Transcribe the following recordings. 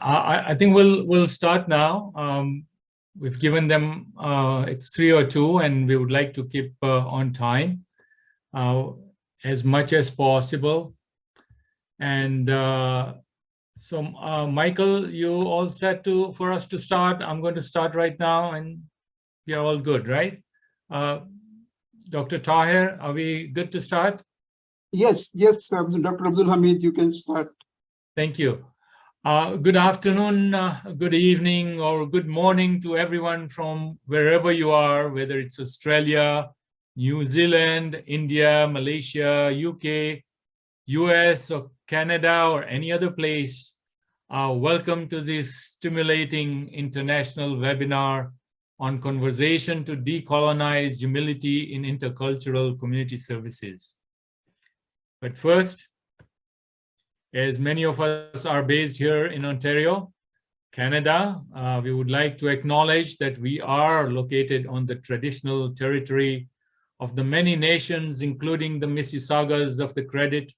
I think we'll start now. We've given them it's 3 or 2, and we would like to keep on time as much as possible. And so, Michael, you all set for us to start? I'm going to start right now, and we are all good, right? Dr. Tahir, are we good to start? Yes, Dr. Abdul Hamid, you can start. Thank you. Good afternoon, good evening, or good morning to everyone from wherever you are, whether it's Australia, New Zealand, India, Malaysia, UK, US, or Canada, or any other place. Welcome to this stimulating international webinar on conversation to decolonize humility in intercultural community services. But first, as many of us are based here in Ontario, Canada, we would like to acknowledge that we are located on the traditional territory of the many nations, including the Mississaugas of the Credit,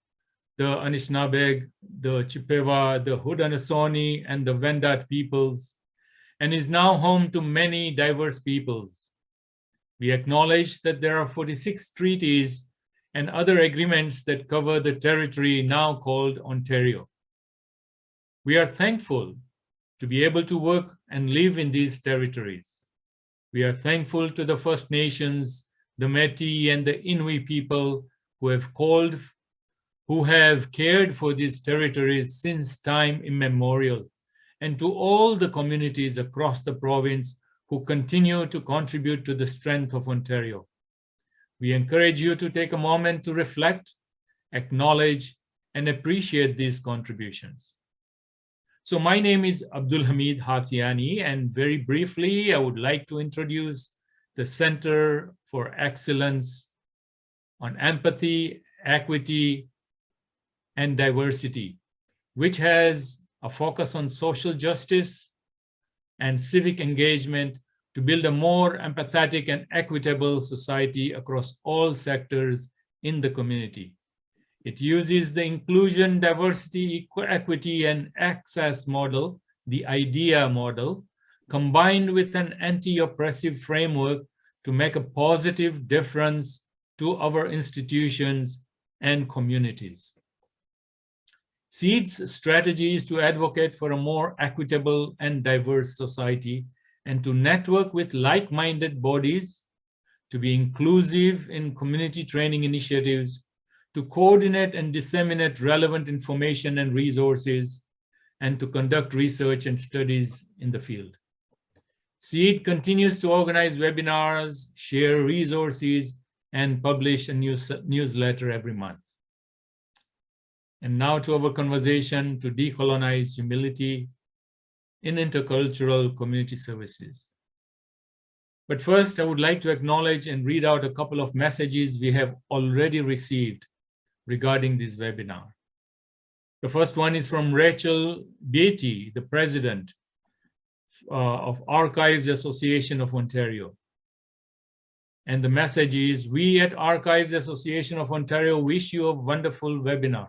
the Anishinaabeg, the Chippewa, the Haudenosaunee, and the Wendat peoples, and is now home to many diverse peoples. We acknowledge that there are 46 treaties and other agreements that cover the territory now called Ontario. We are thankful to be able to work and live in these territories. We are thankful to the First Nations, the Métis, and the Inuit people who have cared for these territories since time immemorial, and to all the communities across the province who continue to contribute to the strength of Ontario. We encourage you to take a moment to reflect, acknowledge, and appreciate these contributions. So my name is Abdul Hamid Hathiani, and very briefly, I would like to introduce the Center for Excellence on Empathy, Equity, and Diversity, which has a focus on social justice and civic engagement to build a more empathetic and equitable society across all sectors in the community. It uses the inclusion, diversity, equity, and access model, the IDEA model, combined with an anti-oppressive framework to make a positive difference to our institutions and communities. CEED's strategy is to advocate for a more equitable and diverse society, and to network with like-minded bodies, to be inclusive in community training initiatives, to coordinate and disseminate relevant information and resources, and to conduct research and studies in the field. CEED continues to organize webinars, share resources, and publish a newsletter every month. And now to our conversation to decolonize humility in intercultural community services. But first, I would like to acknowledge and read out a couple of messages we have already received regarding this webinar. The first one is from Rachel Beatty, the president of Archives Association of Ontario. And the message is, we at Archives Association of Ontario wish you a wonderful webinar.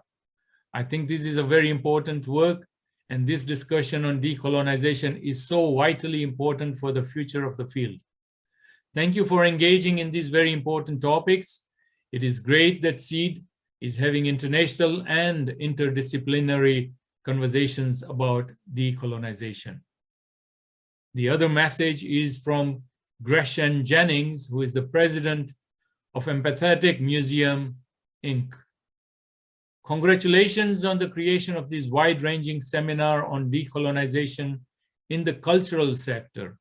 I think this is a very important work, and this discussion on decolonization is so vitally important for the future of the field. Thank you for engaging in these very important topics. It is great that CEED is having international and interdisciplinary conversations about decolonization. The other message is from Gresham Jennings, who is the president of Empathetic Museum, Inc. Congratulations on the creation of this wide-ranging seminar on decolonization in the cultural sector.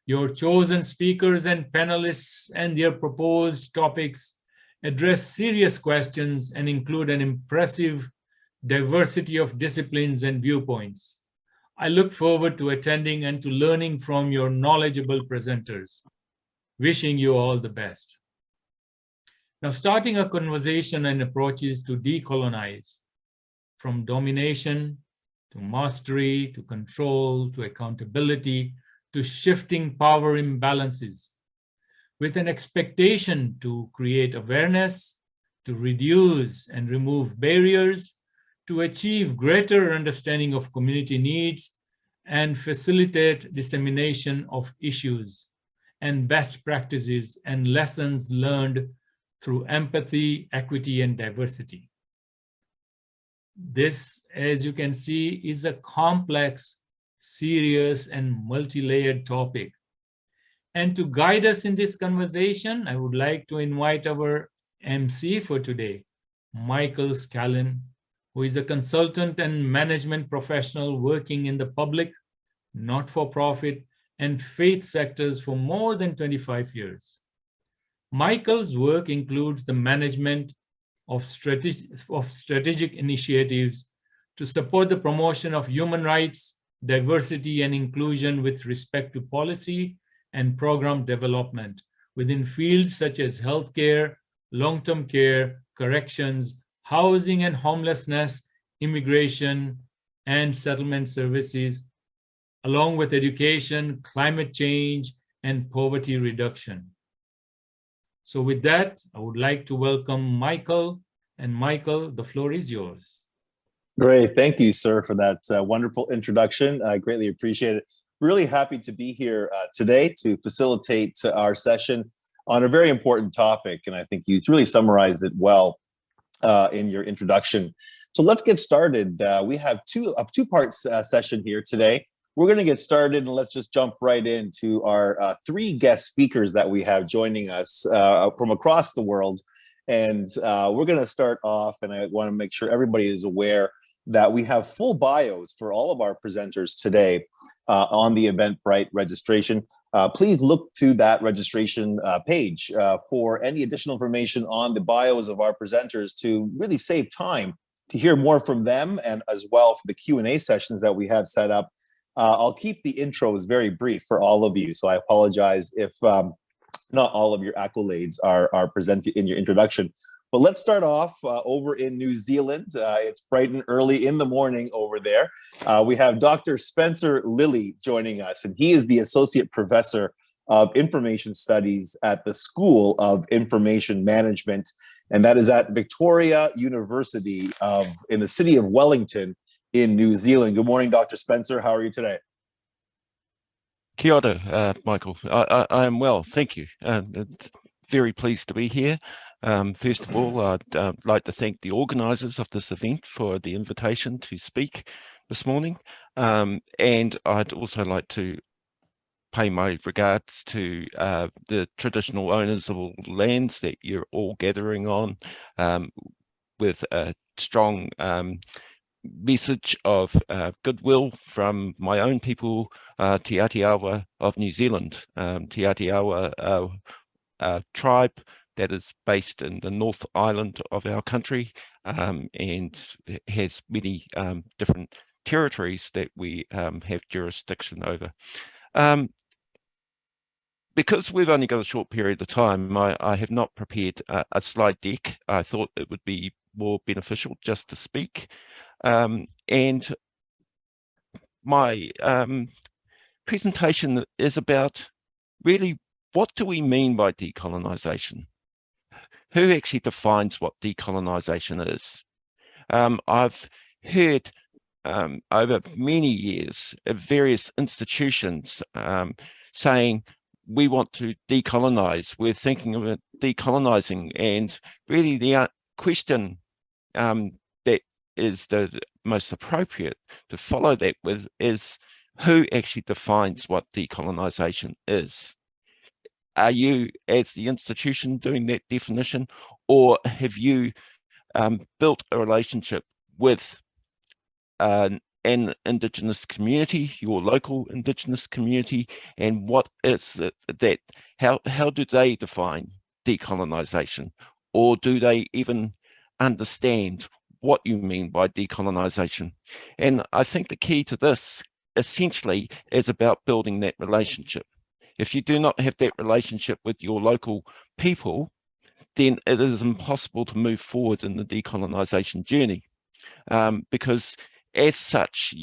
Your chosen speakers and panelists and their proposed topics address serious questions and include an impressive diversity of disciplines and viewpoints. I look forward to attending and to learning from your knowledgeable presenters. Wishing you all the best. Now, starting a conversation and approaches to decolonize, from domination to mastery, to control, to accountability, to shifting power imbalances, with an expectation to create awareness, to reduce and remove barriers, to achieve greater understanding of community needs and facilitate dissemination of issues and best practices and lessons learned through empathy, equity, and diversity. This, as you can see, is a complex, serious, and multi-layered topic. And to guide us in this conversation, I would like to invite our MC for today, Michael Scallon, who is a consultant and management professional working in the public, not-for-profit, and faith sectors for more than 25 years. Michael's work includes the management of strategic initiatives to support the promotion of human rights, diversity, and inclusion with respect to policy and program development within fields such as healthcare, long-term care, corrections, housing and homelessness, immigration, and settlement services, along with education, climate change, and poverty reduction. So with that, I would like to welcome Michael. And Michael, the floor is yours. Great. Thank you, sir, for that wonderful introduction. I greatly appreciate it. Really happy to be here today to facilitate our session on a very important topic. And I think you really summarized it well in your introduction. So let's get started. We have a two-part session here today. We're going to get started and let's just jump right into our three guest speakers that we have joining us from across the world. And we're going to start off, and I want to make sure everybody is aware that we have full bios for all of our presenters today on the Eventbrite registration. Please look to that registration page for any additional information on the bios of our presenters to really save time to hear more from them, and as well for the Q&A sessions that we have set up. I'll keep the intros very brief for all of you, so I apologize if not all of your accolades are presented in your introduction. But let's start off over in New Zealand. It's bright and early in the morning over there. We have Dr. Spencer Lilly joining us, and he is the Associate Professor of Information Studies at the School of Information Management, and that is at Victoria University in the city of Wellington in New Zealand. Good morning, Dr. Spencer. How are you today? Kia ora, Michael. I am well, thank you. Very pleased to be here. First of all, I'd like to thank the organisers of this event for the invitation to speak this morning. And I'd also like to pay my regards to the traditional owners of all lands that you're all gathering on, with a strong message of goodwill from my own people, Te Atiawa of New Zealand, Te Atiawa tribe that is based in the North Island of our country, and has many different territories that we have jurisdiction over. Because we've only got a short period of time, I have not prepared a slide deck. I thought it would be more beneficial just to speak. And my presentation is about really, what do we mean by decolonization? Who actually defines what decolonization is? I've heard over many years of various institutions saying, we want to decolonize, we're thinking of it decolonizing, and really the question that is the most appropriate to follow that with is, who actually defines what decolonization is? Are you, as the institution, doing that definition, or have you built a relationship with an Indigenous community, your local Indigenous community, and what is it that, how do they define decolonization, or do they even understand what you mean by decolonization? And I think the key to this essentially is about building that relationship. If you do not have that relationship with your local people, then it is impossible to move forward in the decolonization journey, because as such,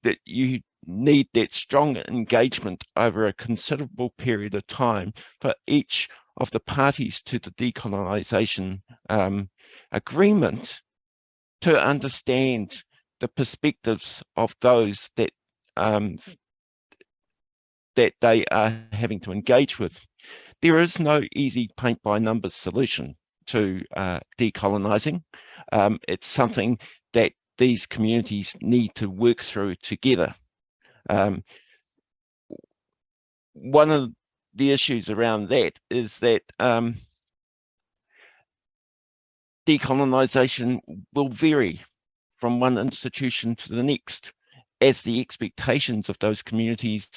that you need that strong engagement over a considerable period of time for each of the parties to the decolonization agreement to understand the perspectives of those that that they are having to engage with. There is no easy paint by numbers solution to decolonizing. It's something that these communities need to work through together. One of the issues around that is that decolonization will vary from one institution to the next, as the expectations of those communities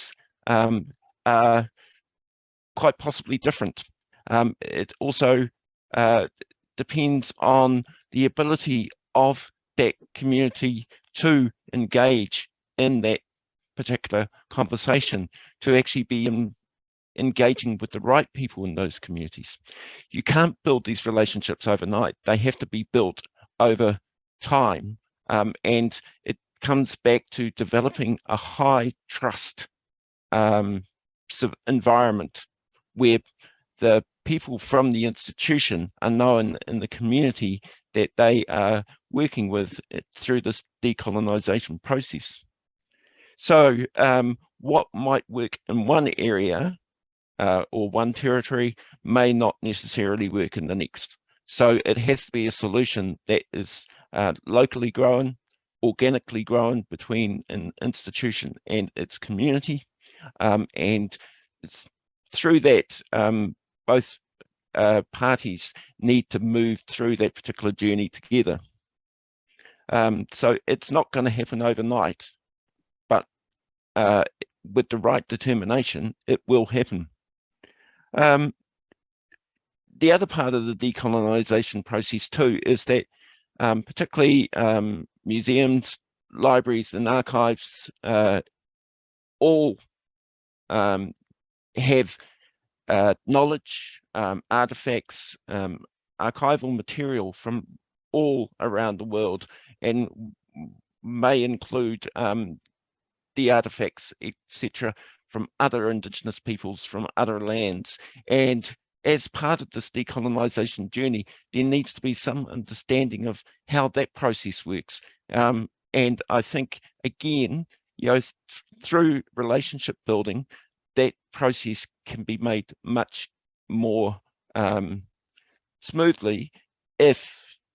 are quite possibly different. It also depends on the ability of that community to engage in that particular conversation, to actually be engaging with the right people in those communities. You can't build these relationships overnight. They have to be built over time, and it comes back to developing a high trust sort of environment where the people from the institution are known in the community that they are working with through this decolonization process. So what might work in one area or one territory may not necessarily work in the next. So it has to be a solution that is locally grown, organically grown between an institution and its community. And through that, both parties need to move through that particular journey together. So it's not going to happen overnight, but with the right determination, it will happen. The other part of the decolonization process too is that particularly museums, libraries and archives all have knowledge, artifacts, archival material from all around the world, and may include the artifacts, etc., from other Indigenous peoples, from other lands. And as part of this decolonization journey, there needs to be some understanding of how that process works. And I think, again, through relationship building, that process can be made much more smoothly if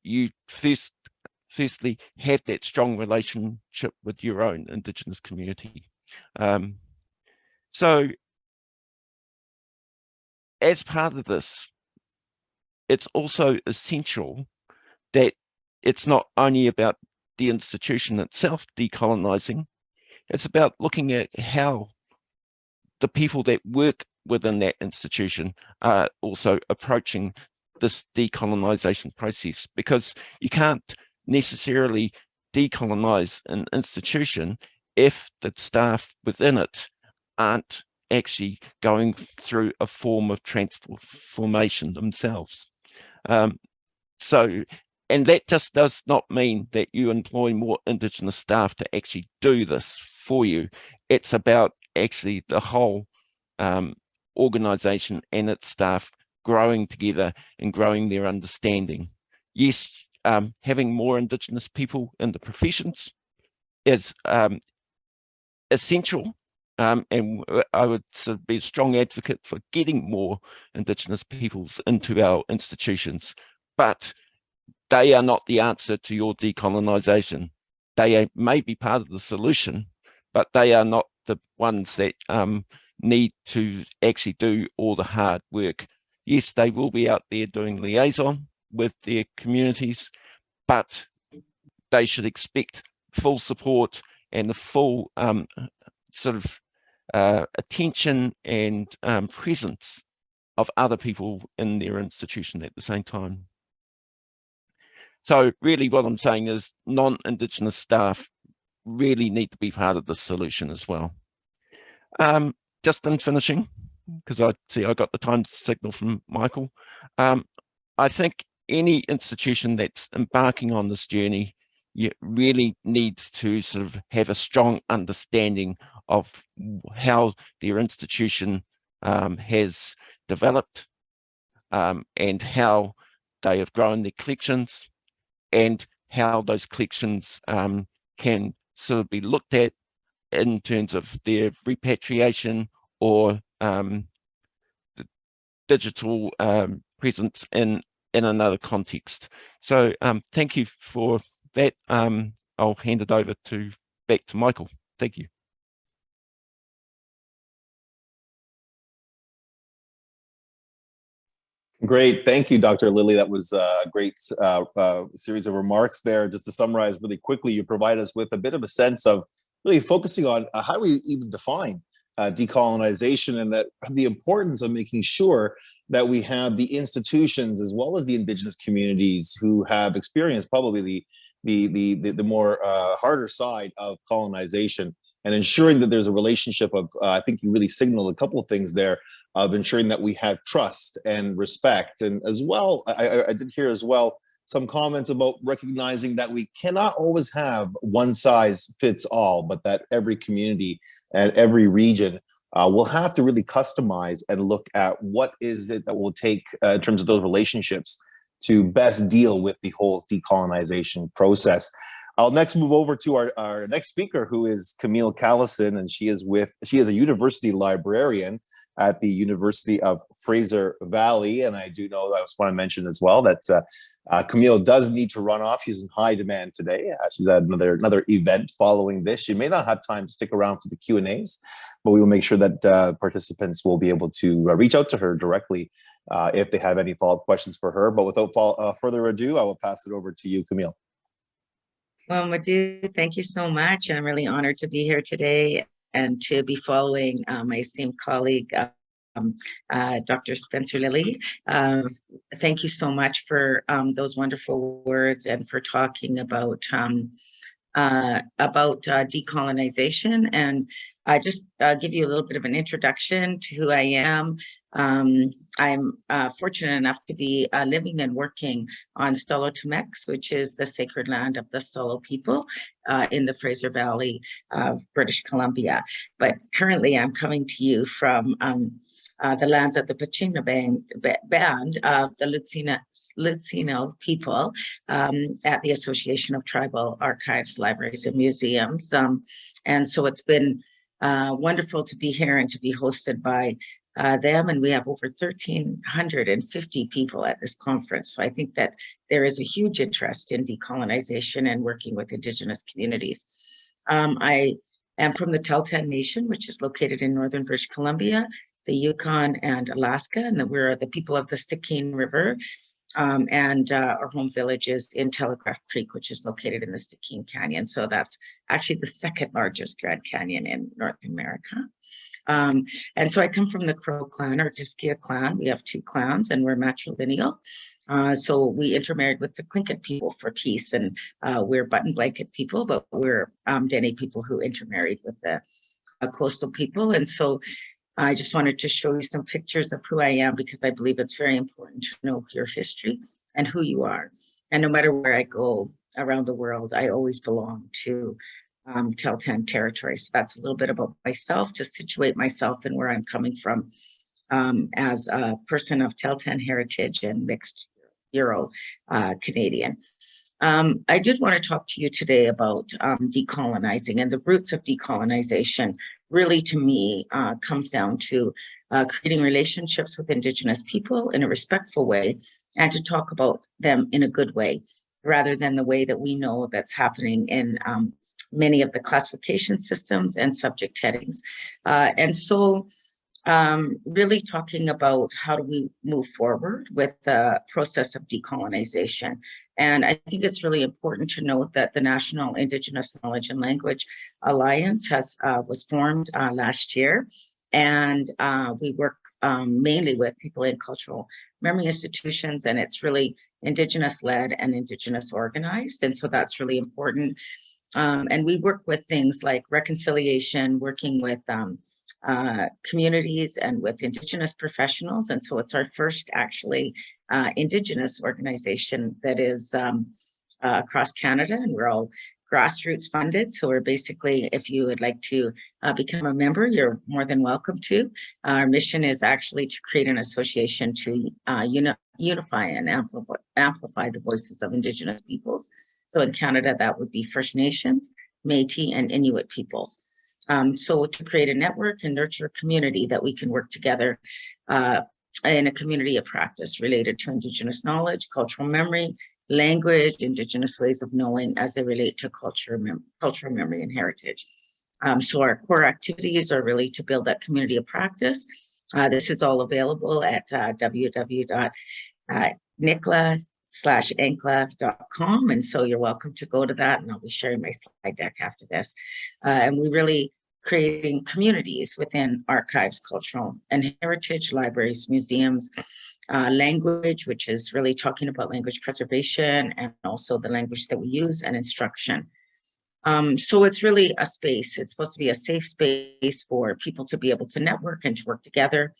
you firstly have that strong relationship with your own Indigenous community. So as part of this, it's also essential that it's not only about the institution itself decolonizing, it's about looking at how the people that work within that institution are also approaching this decolonization process, because you can't necessarily decolonize an institution if the staff within it aren't actually going through a form of transformation themselves. And that just does not mean that you employ more Indigenous staff to actually do this for you. It's about actually the whole organisation and its staff growing together and growing their understanding. Yes, having more Indigenous people in the professions is essential, and I would sort of be a strong advocate for getting more Indigenous peoples into our institutions, but they are not the answer to your decolonisation. They may be part of the solution, but they are not the ones that need to actually do all the hard work. Yes, they will be out there doing liaison with their communities, but they should expect full support and the full sort of attention and presence of other people in their institution at the same time. So really what I'm saying is non-Indigenous staff really need to be part of the solution as well. Just in finishing, because I see I got the time signal from Michael, I think any institution that's embarking on this journey really needs to sort of have a strong understanding of how their institution has developed and how they have grown their collections, and how those collections can sort of be looked at in terms of their repatriation or digital presence in another context. So thank you for that. I'll hand it over back to Michael. Thank you. Great. Thank you, Dr. Lilly. That was a great series of remarks there. Just to summarize really quickly, you provide us with a bit of a sense of really focusing on how do we even define decolonization, and that the importance of making sure that we have the institutions as well as the Indigenous communities who have experienced probably the more harder side of colonization, and ensuring that there's a relationship of, I think you really signaled a couple of things there, of ensuring that we have trust and respect. And as well, I did hear as well some comments about recognizing that we cannot always have one size fits all, but that every community and every region will have to really customize and look at what is it that will take in terms of those relationships to best deal with the whole decolonization process. I'll next move over to our next speaker, who is Camille Callison, and she is a university librarian at the University of Fraser Valley. And I do know, I just want to mention as well that Camille does need to run off. She's in high demand today. She's at another event following this. She may not have time to stick around for the Q&As, but we will make sure that participants will be able to reach out to her directly if they have any follow-up questions for her. But without further ado, I will pass it over to you, Camille. Well, Madhu, thank you so much. I'm really honored to be here today and to be following my esteemed colleague, Dr. Spencer Lilly. Thank you so much for those wonderful words and for talking about decolonization. And I just give you a little bit of an introduction to who I am. I'm fortunate enough to be living and working on Stolo Tumex, which is the sacred land of the Stolo people in the Fraser Valley of British Columbia. But currently I'm coming to you from the lands of the Pachina band of the Lucino people at the Association of Tribal Archives, Libraries, and Museums. And so it's been wonderful to be here and to be hosted by them, and we have over 1,350 people at this conference. So I think that there is a huge interest in decolonization and working with Indigenous communities. I am from the Tahltan Nation, which is located in northern British Columbia, the Yukon, and Alaska, and we're the people of the Stickeen River. And our home village is in Telegraph Creek, which is located in the Stickeen Canyon. So that's actually the second largest Grand Canyon in North America. And so I come from the Crow clan or Diskia clan. We have two clans and we're matrilineal. So we intermarried with the Tlingit people for peace, and we're button blanket people, but we're Dene people who intermarried with the coastal people. And so I just wanted to show you some pictures of who I am, because I believe it's very important to know your history and who you are. And no matter where I go around the world, I always belong to Tahltan territory. So that's a little bit about myself, to situate myself and where I'm coming from as a person of Tahltan heritage and mixed Euro Canadian. I did want to talk to you today about decolonizing, and the roots of decolonization really, to me, comes down to creating relationships with Indigenous people in a respectful way, and to talk about them in a good way, rather than the way that we know that's happening in many of the classification systems and subject headings. And so really talking about how do we move forward with the process of decolonization. And I think it's really important to note that the National Indigenous Knowledge and Language Alliance was formed last year. And we work mainly with people in cultural memory institutions, and it's really Indigenous led and Indigenous organized. And so that's really important. And we work with things like reconciliation, working with communities and with Indigenous professionals. And so it's our first actually Indigenous organization that is across Canada, and we're all grassroots funded. So we're basically, if you would like to become a member, you're more than welcome to. Our mission is actually to create an association to unify and amplify the voices of Indigenous peoples. So in Canada, that would be First Nations, Métis, and Inuit peoples. So to create a network and nurture a community that we can work together in a community of practice related to Indigenous knowledge, cultural memory, language, Indigenous ways of knowing as they relate to cultural memory and heritage. So our core activities are really to build that community of practice. This is all available at www.nicla/enclave.com. And so you're welcome to go to that, and I'll be sharing my slide deck after this. And we really creating communities within archives, cultural and heritage, libraries, museums, language, which is really talking about language preservation and also the language that we use, and instruction. So it's really a space. It's supposed to be a safe space for people to be able to network and to work together,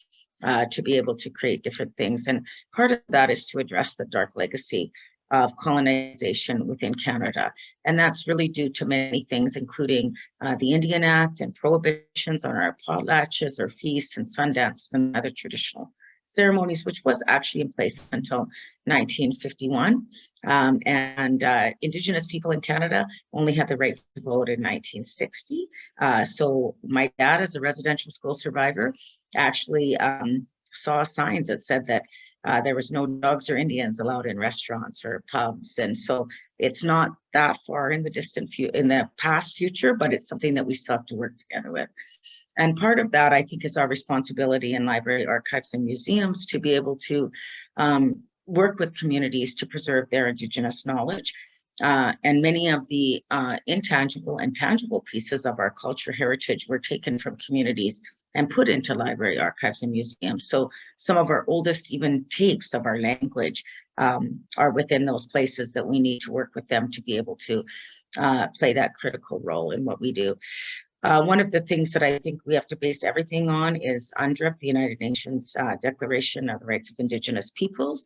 to be able to create different things. And part of that is to address the dark legacy of colonization within Canada. And that's really due to many things, including the Indian Act and prohibitions on our potlatches or feasts and sundances and other traditional ceremonies, which was actually in place until 1951. And Indigenous people in Canada only had the right to vote in 1960. So my dad, as a residential school survivor, actually saw signs that said that there was no dogs or Indians allowed in restaurants or pubs. And so it's not that far in the past future, but it's something that we still have to work together with. And part of that, I think, is our responsibility in library, archives, and museums to be able to work with communities to preserve their Indigenous knowledge. And many of the intangible and tangible pieces of our culture heritage were taken from communities and put into library, archives, and museums. So some of our oldest even tapes of our language are within those places that we need to work with them to be able to play that critical role in what we do. One of the things that I think we have to base everything on is UNDRIP, the United Nations Declaration of the Rights of Indigenous Peoples.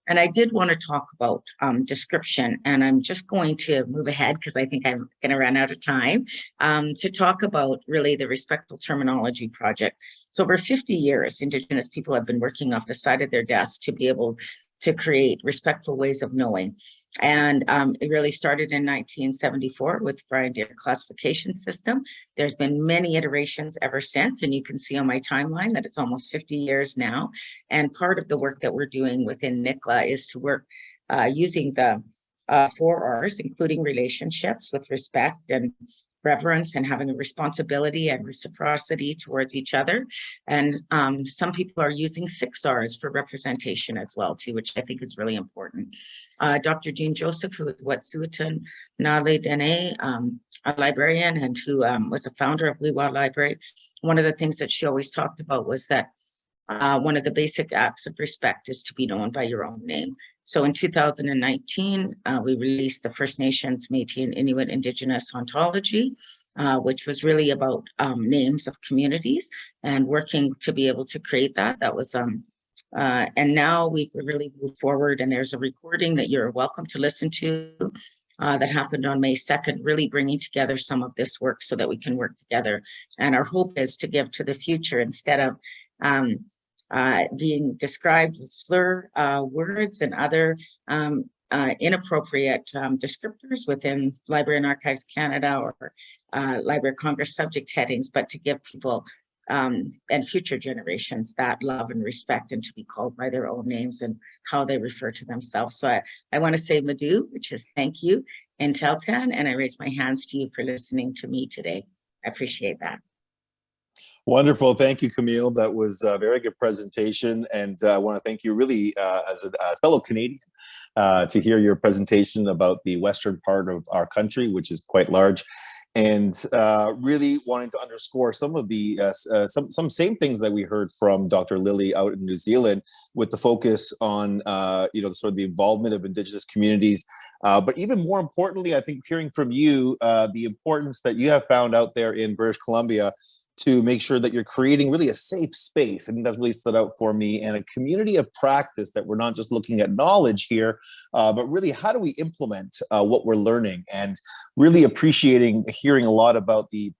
And I did want to talk about description, and I'm just going to move ahead because I think I'm going to run out of time to talk about really the Respectful Terminology Project. So over 50 years, Indigenous people have been working off the side of their desks to be able to create respectful ways of knowing. And it really started in 1974 with Brian Deere classification system. There's been many iterations ever since, and you can see on my timeline that it's almost 50 years now. And part of the work that we're doing within NICLA is to work using the 4 Rs, including relationships with respect and reverence and having a responsibility and reciprocity towards each other. And some people are using 6 Rs for representation as well too, which I think is really important. Dr. Jean Joseph, who is Wet'suwet'en Nale Dene, a librarian and who was a founder of Liwa Library, one of the things that she always talked about was that one of the basic acts of respect is to be known by your own name. So in 2019, we released the First Nations, Métis, and Inuit Indigenous ontology, which was really about names of communities and working to be able to create that. That was, and now we really moved forward, and there's a recording that you're welcome to listen to that happened on May 2nd, really bringing together some of this work so that we can work together. And our hope is to give to the future instead of being described with slur words and other inappropriate descriptors within Library and Archives Canada or Library of Congress subject headings, but to give people and future generations that love and respect and to be called by their own names and how they refer to themselves. So I want to say Madu, which is thank you, in Teltan, and I raise my hands to you for listening to me today. I appreciate that. Wonderful. Thank you, Camille. That was a very good presentation. And I want to thank you really as a fellow Canadian to hear your presentation about the western part of our country, which is quite large, and really wanting to underscore some of the some same things that we heard from Dr. Lily out in New Zealand with the focus on sort of the involvement of Indigenous communities. But even more importantly, I think hearing from you the importance that you have found out there in British Columbia to make sure that you're creating really a safe space. I think that's really stood out for me, and a community of practice that we're not just looking at knowledge here, but really how do we implement what we're learning, and really appreciating hearing a lot about the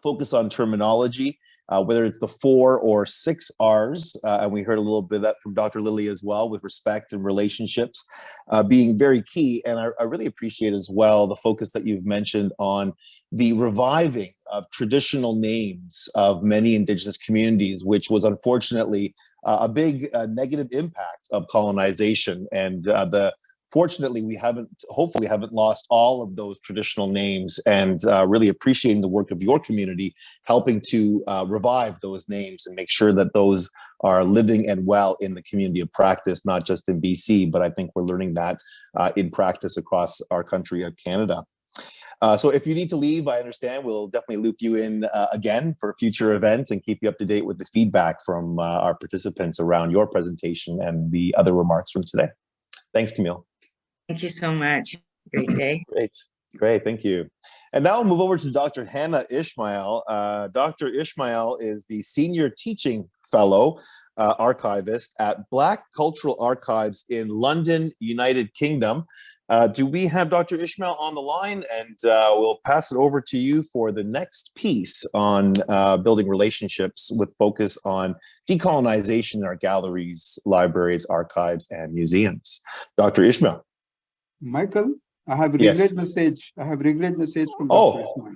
focus on terminology, whether it's the 4 or 6 R's, and we heard a little bit of that from Dr. Lily as well, with respect and relationships being very key. And I really appreciate as well the focus that you've mentioned on the reviving of traditional names of many Indigenous communities, which was unfortunately a big negative impact of colonization. And fortunately, we hopefully haven't lost all of those traditional names, and really appreciating the work of your community, helping to revive those names and make sure that those are living and well in the community of practice, not just in BC, but I think we're learning that in practice across our country of Canada. So if you need to leave, I understand, we'll definitely loop you in again for future events and keep you up to date with the feedback from our participants around your presentation and the other remarks from today. Thanks, Camille. Thank you so much. Great day. Great, thank you. And now we'll move over to Dr. Hannah Ishmael. Dr. Ishmael is the Senior Teaching Fellow Archivist at Black Cultural Archives in London, United Kingdom. Do we have Dr. Ishmael on the line? And we'll pass it over to you for the next piece on building relationships with focus on decolonization in our galleries, libraries, archives, and museums. Dr. Ishmael. Michael, I have regret message. I have regret message from Dr. Ishmael.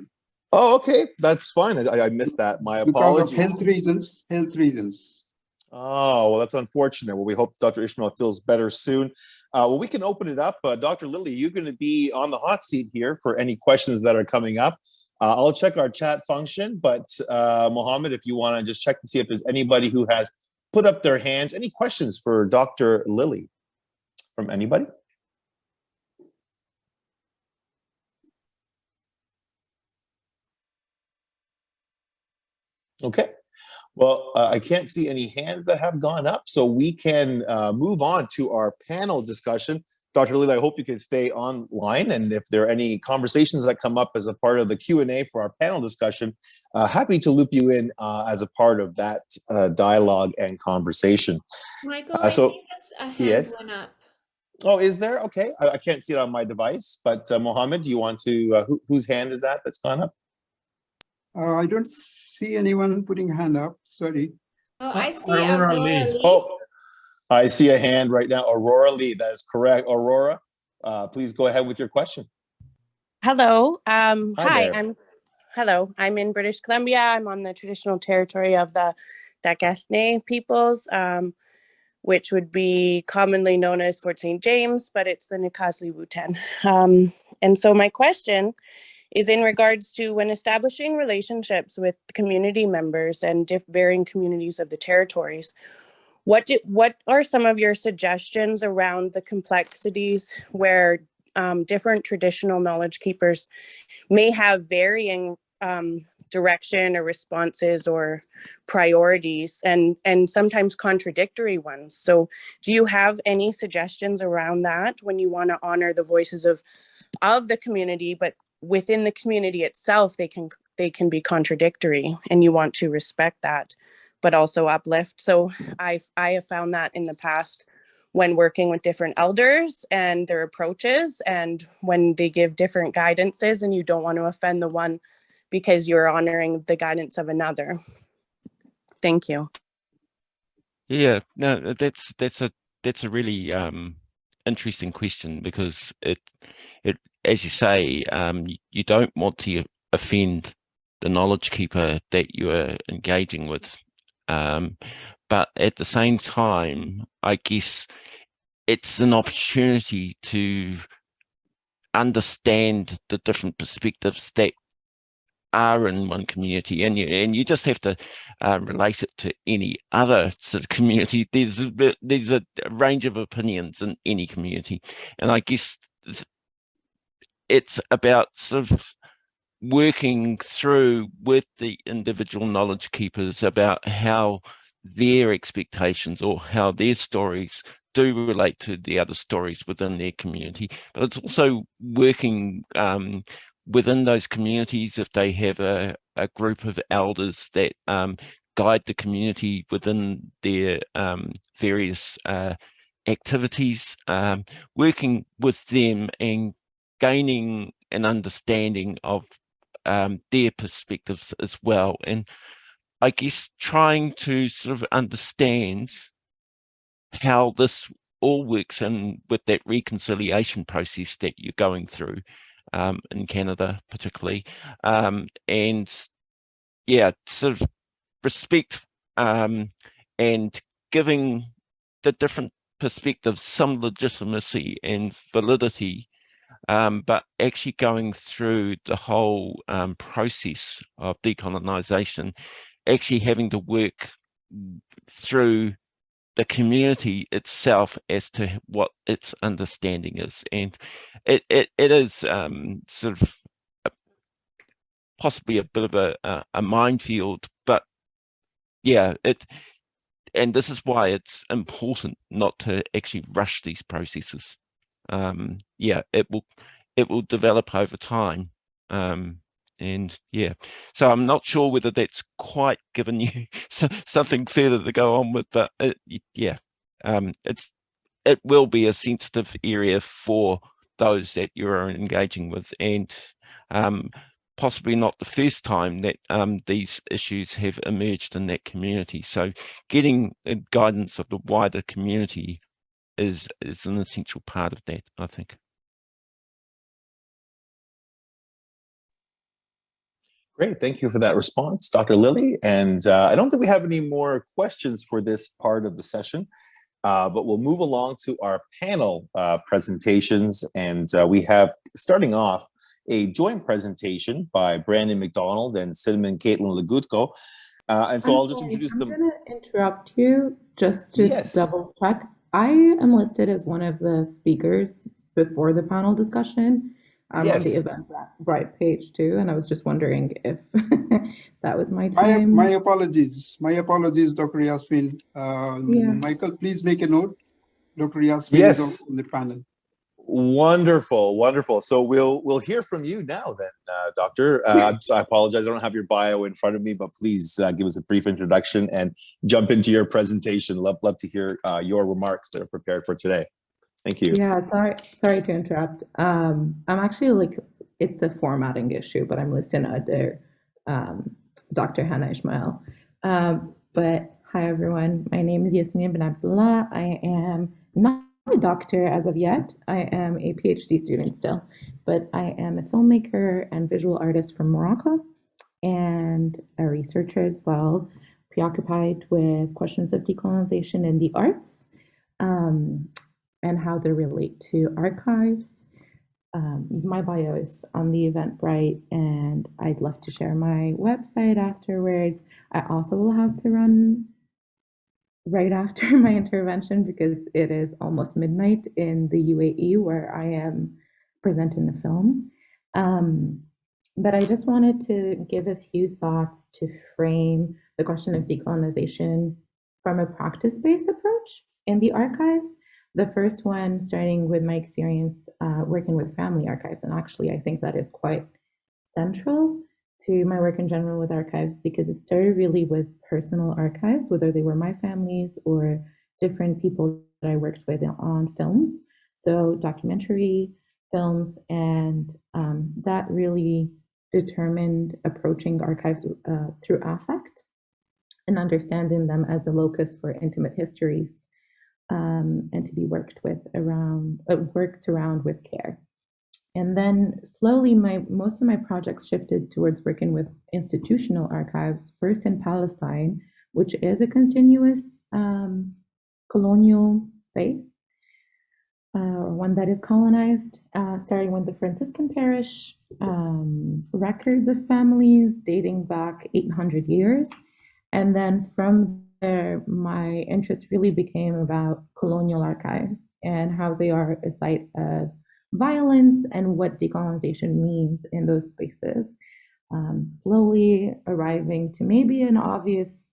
Oh, okay. That's fine. I missed that. My apologies. Because of health reasons. Oh, well, that's unfortunate. Well, we hope Dr. Ishmael feels better soon. Well, we can open it up. Dr. Lily, you're going to be on the hot seat here for any questions that are coming up. I'll check our chat function, but Mohammed, if you want to just check to see if there's anybody who has put up their hands. Any questions for Dr. Lily from anybody? Okay. Well, I can't see any hands that have gone up, so we can move on to our panel discussion. Dr. Lily, I hope you can stay online, and if there are any conversations that come up as a part of the Q&A for our panel discussion, happy to loop you in as a part of that dialogue and conversation. Michael, I think a hand went up. Oh, is there? Okay, I can't see it on my device, but Mohammed, do you want to, whose hand is that that's gone up? I don't see anyone putting a hand up. Sorry. Oh, I see Aurora Lee. Oh, I see a hand right now. Aurora Lee, that is correct. Aurora, please go ahead with your question. Hello. Hi. I'm in British Columbia. I'm on the traditional territory of the Dakesne peoples, which would be commonly known as Fort St. James, but it's the Nipissing Whuthen. And so my question is in regards to when establishing relationships with community members and varying communities of the territories, what are some of your suggestions around the complexities where different traditional knowledge keepers may have varying direction or responses or priorities and sometimes contradictory ones? So do you have any suggestions around that when you want to honor the voices of the community, but within the community itself, they can be contradictory, and you want to respect that, but also uplift? So I have found that in the past when working with different elders and their approaches, and when they give different guidances, and you don't want to offend the one because you're honoring the guidance of another. Thank you. Yeah, no, that's a really interesting question, because it as you say, you don't want to offend the knowledge keeper that you are engaging with, but at the same time, I guess it's an opportunity to understand the different perspectives that are in one community, and you just have to relate it to any other sort of community. There's a range of opinions in any community, and I guess it's about sort of working through with the individual knowledge keepers about how their expectations or how their stories do relate to the other stories within their community. But it's also working within those communities, if they have a group of elders that guide the community within their various activities, working with them and gaining an understanding of their perspectives as well. And I guess trying to sort of understand how this all works and with that reconciliation process that you're going through in Canada particularly, and yeah, sort of respect and giving the different perspectives some legitimacy and validity, but actually going through the whole process of decolonization, actually having to work through the community itself as to what its understanding is. And it is sort of possibly a bit of a minefield, but yeah, and this is why it's important not to actually rush these processes. Yeah, it will develop over time. And yeah, so I'm not sure whether that's quite given you something further to go on with, but yeah, it will be a sensitive area for those that you're engaging with, and possibly not the first time that these issues have emerged in that community. So getting guidance of the wider community is an essential part of that, I think. Great, thank you for that response, Dr. Lilly. And I don't think we have any more questions for this part of the session, but we'll move along to our panel presentations. And we have, starting off, a joint presentation by Brandon McDonald and Cinnamon Caitlin Legutko. And so I'll just introduce them. I'm going to interrupt you just to double check. I am listed as one of the speakers before the panel discussion. I'm on the Eventbrite page too, and I was just wondering if that was my time. My apologies. My apologies, Dr. Yasmin. Michael, please make a note. Dr. Yasmin is also on the panel. Wonderful, wonderful. So we'll hear from you now then, Doctor. I apologize, I don't have your bio in front of me, but please give us a brief introduction and jump into your presentation. Love to hear your remarks that are prepared for today. Thank you. Yeah, sorry to interrupt. I'm actually it's a formatting issue, but I'm listed under Dr. Hannah Ismail. But hi everyone, my name is Yasmin bin Abdullah. I am not a doctor as of yet. I am a PhD student still, but I am a filmmaker and visual artist from Morocco and a researcher as well, preoccupied with questions of decolonization in the arts. And how they relate to archives. My bio is on the Eventbrite, and I'd love to share my website afterwards. I also will have to run right after my intervention because it is almost midnight in the UAE where I am presenting the film. But I just wanted to give a few thoughts to frame the question of decolonization from a practice-based approach in the archives. The first one, starting with my experience working with family archives, and actually I think that is quite central to my work in general with archives because it started really with personal archives, whether they were my family's or different people that I worked with on films, so documentary films, and that really determined approaching archives through affect and understanding them as a locus for intimate histories. And to be worked around with care. And then slowly most of my projects shifted towards working with institutional archives, first in Palestine, which is a continuous colonial space, or one that is colonized, starting with the Franciscan parish, records of families dating back 800 years. And then from there, my interest really became about colonial archives and how they are a site of violence and what decolonization means in those spaces. Slowly arriving to maybe an obvious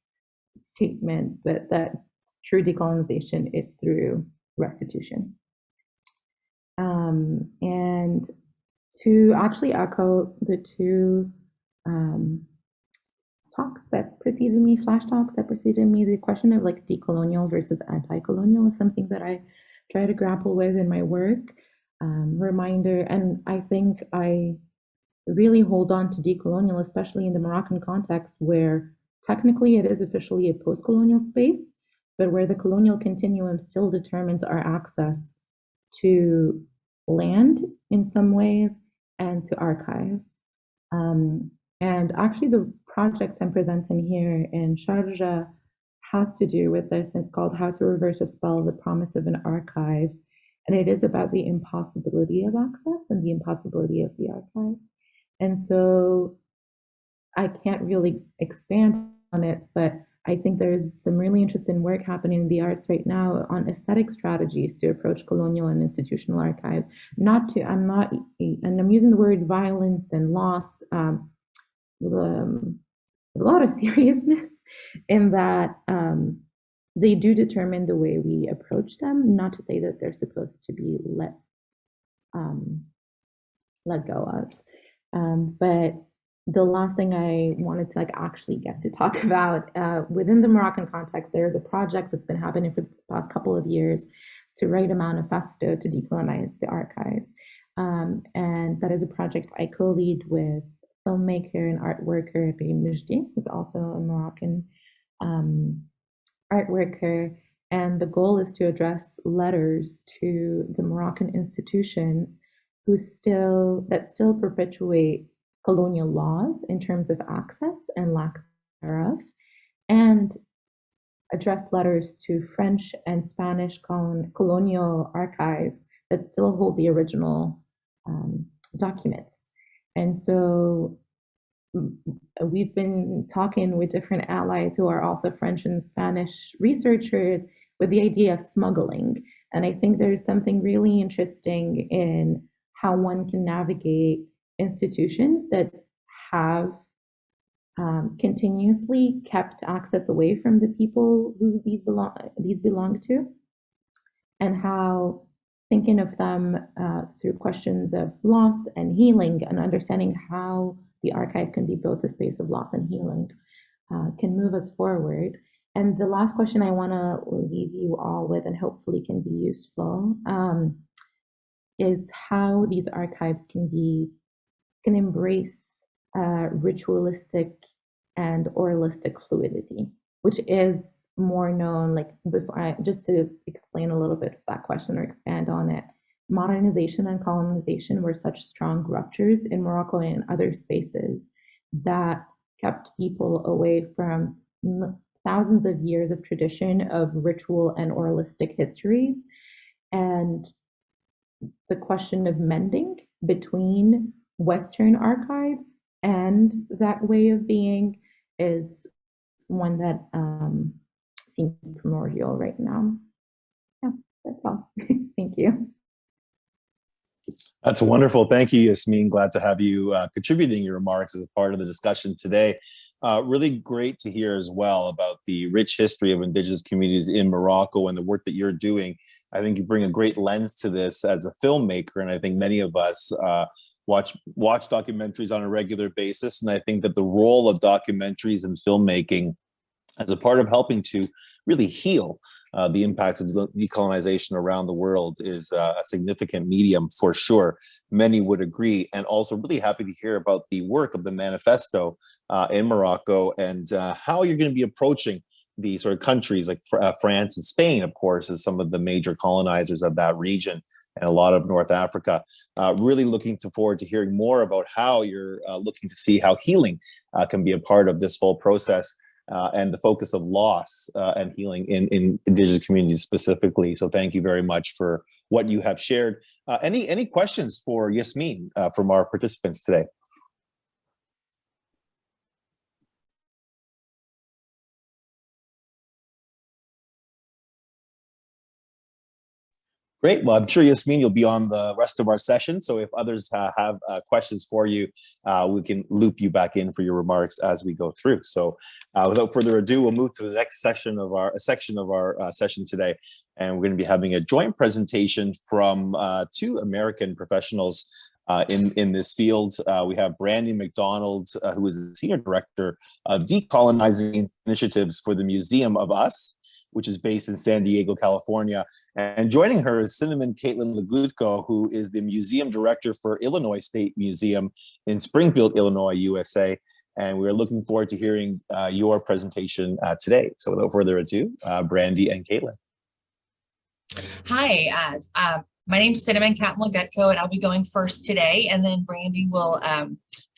statement, but that true decolonization is through restitution. And to actually echo the two talks that preceded me, flash talks that preceded me, the question of decolonial versus anti-colonial is something that I try to grapple with in my work. Reminder, and I think I really hold on to decolonial, especially in the Moroccan context, where technically it is officially a post-colonial space, but where the colonial continuum still determines our access to land in some ways and to archives. And actually the project I'm presenting here in Sharjah has to do with this. It's called How to Reverse a Spell, the Promise of an Archive. And it is about the impossibility of access and the impossibility of the archive. And so I can't really expand on it, but I think there's some really interesting work happening in the arts right now on aesthetic strategies to approach colonial and institutional archives. And I'm using the word violence and loss with a lot of seriousness, in that they do determine the way we approach them, not to say that they're supposed to be let go of. But the last thing I wanted to actually get to talk about, within the Moroccan context, there's a project that's been happening for the past couple of years to write a manifesto to decolonize the archives. And that is a project I co-lead with filmmaker and art worker Reem Mejdi, who's also a Moroccan art worker. And the goal is to address letters to the Moroccan institutions that still perpetuate colonial laws in terms of access and lack thereof, and address letters to French and Spanish colonial archives that still hold the original documents. And so we've been talking with different allies who are also French and Spanish researchers with the idea of smuggling. And I think there's something really interesting in how one can navigate institutions that have continuously kept access away from the people who these belong to, and how thinking of them through questions of loss and healing, and understanding how the archive can be both a space of loss and healing can move us forward. And the last question I want to leave you all with, and hopefully can be useful, is how these archives can embrace ritualistic and oralistic fluidity, which is more known, just to explain a little bit of that question or expand on it. Modernization and colonization were such strong ruptures in Morocco and in other spaces that kept people away from thousands of years of tradition of ritual and oralistic histories. And the question of mending between Western archives and that way of being is one that seems primordial right now. Yeah, that's all. Thank you. That's wonderful. Thank you, Yasmin. Glad to have you contributing your remarks as a part of the discussion today. Really great to hear as well about the rich history of Indigenous communities in Morocco and the work that you're doing. I think you bring a great lens to this as a filmmaker, and I think many of us watch documentaries on a regular basis, and I think that the role of documentaries and filmmaking as a part of helping to really heal the impact of decolonization around the world is a significant medium for sure. Many would agree, and also really happy to hear about the work of the manifesto in Morocco and how you're going to be approaching the sort of countries like France and Spain, of course, as some of the major colonizers of that region, and a lot of North Africa. Really looking forward to hearing more about how you're looking to see how healing can be a part of this whole process. And the focus of loss and healing in Indigenous communities specifically. So thank you very much for what you have shared. Any questions for Yasmin from our participants today? Great. Well, I'm sure, Yasmin, you'll be on the rest of our session. So if others have questions for you, we can loop you back in for your remarks as we go through. So without further ado, we'll move to the next section of our session today. And we're going to be having a joint presentation from two American professionals in this field. We have Brandy McDonald, who is the Senior Director of Decolonizing Initiatives for the Museum of Us. which is based in San Diego, California. And joining her is Cinnamon Caitlin Legutko, who is the museum director for Illinois State Museum in Springfield, Illinois, USA. And we're looking forward to hearing your presentation today. So without further ado, Brandy and Caitlin. Hi, my name's Cinnamon Caitlin Legutko, and I'll be going first today, and then Brandy will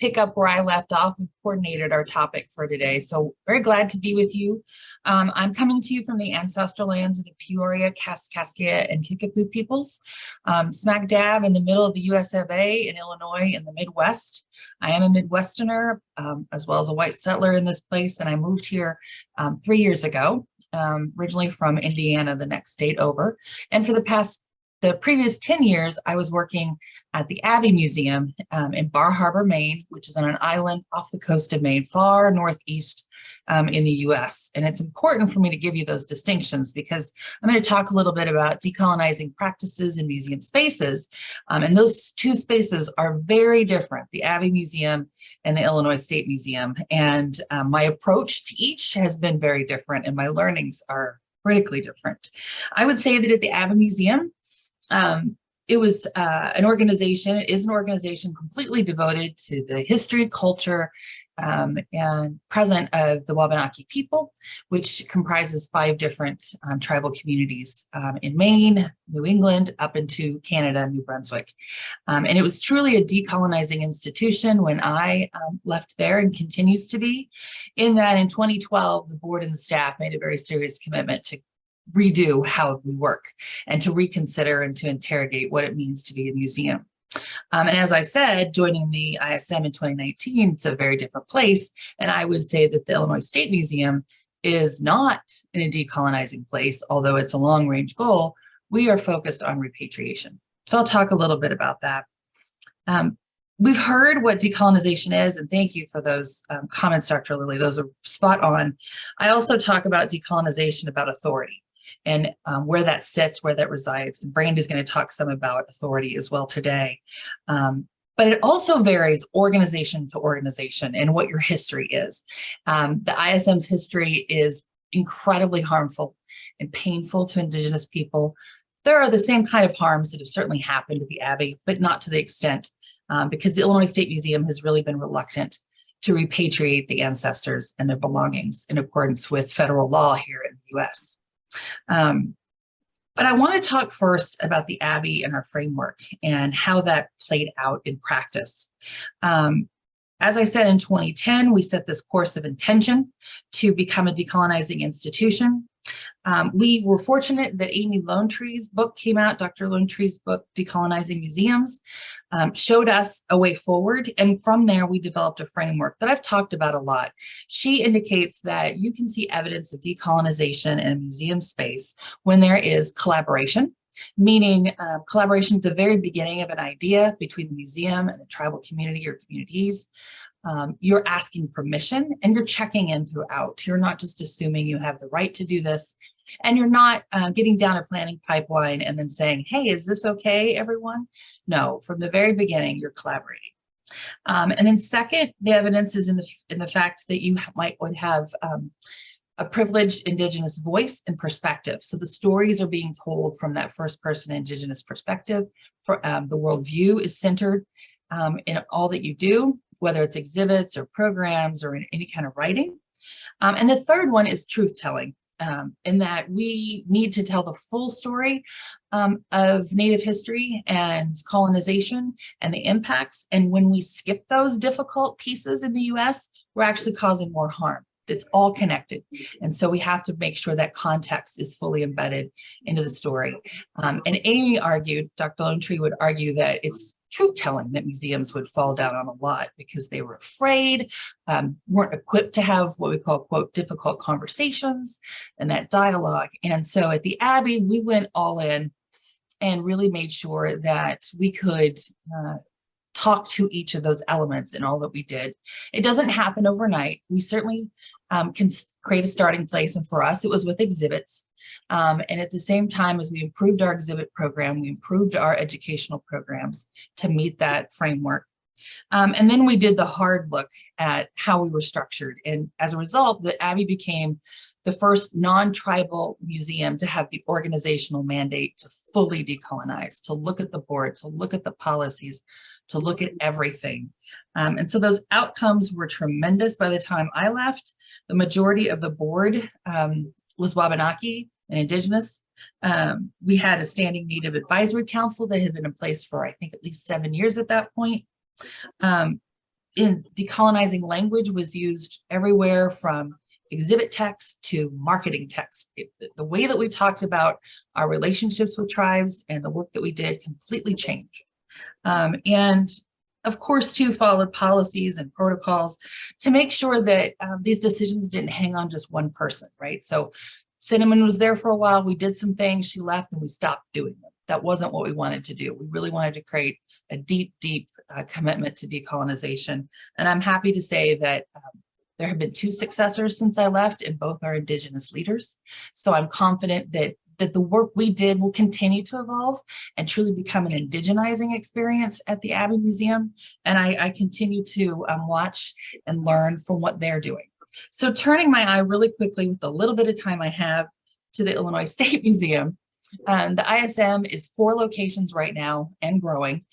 pick up where I left off. We've coordinated our topic for today, so very glad to be with you. I'm coming to you from the ancestral lands of the Peoria, Kaskaskia, and Kickapoo peoples, smack dab in the middle of the US of A in Illinois in the Midwest. I am a Midwesterner, as well as a white settler in this place, and I moved here 3 years ago, originally from Indiana, the next state over. And for the previous 10 years, I was working at the Abbey Museum in Bar Harbor, Maine, which is on an island off the coast of Maine, far northeast in the US. And it's important for me to give you those distinctions because I'm going to talk a little bit about decolonizing practices in museum spaces. And those two spaces are very different, the Abbey Museum and the Illinois State Museum. And my approach to each has been very different, and my learnings are critically different. I would say that at the Abbey Museum, it was an organization, it is an organization completely devoted to the history, culture, and present of the Wabanaki people, which comprises 5 different tribal communities in Maine, New England, up into Canada, New Brunswick. And it was truly a decolonizing institution when I left there, and continues to be, in that in 2012, the board and the staff made a very serious commitment to redo how we work and to reconsider and to interrogate what it means to be a museum. And as I said, joining the ISM in 2019, it's a very different place. And I would say that the Illinois State Museum is not in a decolonizing place, although it's a long range goal. We are focused on repatriation. So I'll talk a little bit about that. We've heard what decolonization is, and thank you for those comments, Dr. Lilly. Those are spot on. I also talk about decolonization, about authority, and where that sits, where that resides. And Brandy's going to talk some about authority as well today. But it also varies organization to organization and what your history is. The ISM's history is incredibly harmful and painful to Indigenous people. There are the same kind of harms that have certainly happened to the Abbey, but not to the extent, because the Illinois State Museum has really been reluctant to repatriate the ancestors and their belongings in accordance with federal law here in the US. But I want to talk first about the Abbey and our framework and how that played out in practice. As I said, in 2010, we set this course of intention to become a decolonizing institution. We were fortunate that Amy Lonetree's book came out, Dr. Lonetree's book, Decolonizing Museums, showed us a way forward. And from there, we developed a framework that I've talked about a lot. She indicates that you can see evidence of decolonization in a museum space when there is collaboration, meaning collaboration at the very beginning of an idea between the museum and the tribal community or communities. You're asking permission and you're checking in throughout. You're not just assuming you have the right to do this, and you're not getting down a planning pipeline and then saying, hey, is this okay, everyone? No, from the very beginning, you're collaborating. And then second, the evidence is in the fact that you would have a privileged Indigenous voice and perspective. So the stories are being told from that first person Indigenous perspective. For the worldview is centered in all that you do, whether it's exhibits or programs or in any kind of writing. And the third one is truth-telling, in that we need to tell the full story of Native history and colonization and the impacts. And when we skip those difficult pieces in the US, we're actually causing more harm. It's all connected. And so we have to make sure that context is fully embedded into the story. And Amy argued, Dr. Lonetree would argue that it's truth-telling that museums would fall down on a lot because they were afraid, weren't equipped to have what we call, quote, difficult conversations and that dialogue. And so at the Abbey, we went all in and really made sure that we could talk to each of those elements in all that we did. It doesn't happen overnight. We certainly can create a starting place. And for us, it was with exhibits. And at the same time as we improved our exhibit program, we improved our educational programs to meet that framework. And then we did the hard look at how we were structured. And as a result, the Abbey became the first non-tribal museum to have the organizational mandate to fully decolonize, to look at the board, to look at the policies, to look at everything. And so those outcomes were tremendous. By the time I left, the majority of the board was Wabanaki and Indigenous. We had a standing Native Advisory Council that had been in place for, I think, at least 7 years at that point. In decolonizing, language was used everywhere from exhibit text to marketing text. The way that we talked about our relationships with tribes and the work that we did completely changed. And of course, too, followed policies and protocols to make sure that these decisions didn't hang on just one person, right? So Cinnamon was there for a while. We did some things, she left, and we stopped doing them. That wasn't what we wanted to do. We really wanted to create a deep, deep commitment to decolonization. And I'm happy to say that there have been 2 successors since I left, and both are Indigenous leaders. So I'm confident that the work we did will continue to evolve and truly become an indigenizing experience at the Abbey Museum. And I continue to watch and learn from what they're doing. So turning my eye really quickly with the little bit of time I have to the Illinois State Museum. The ISM is 4 locations right now and growing.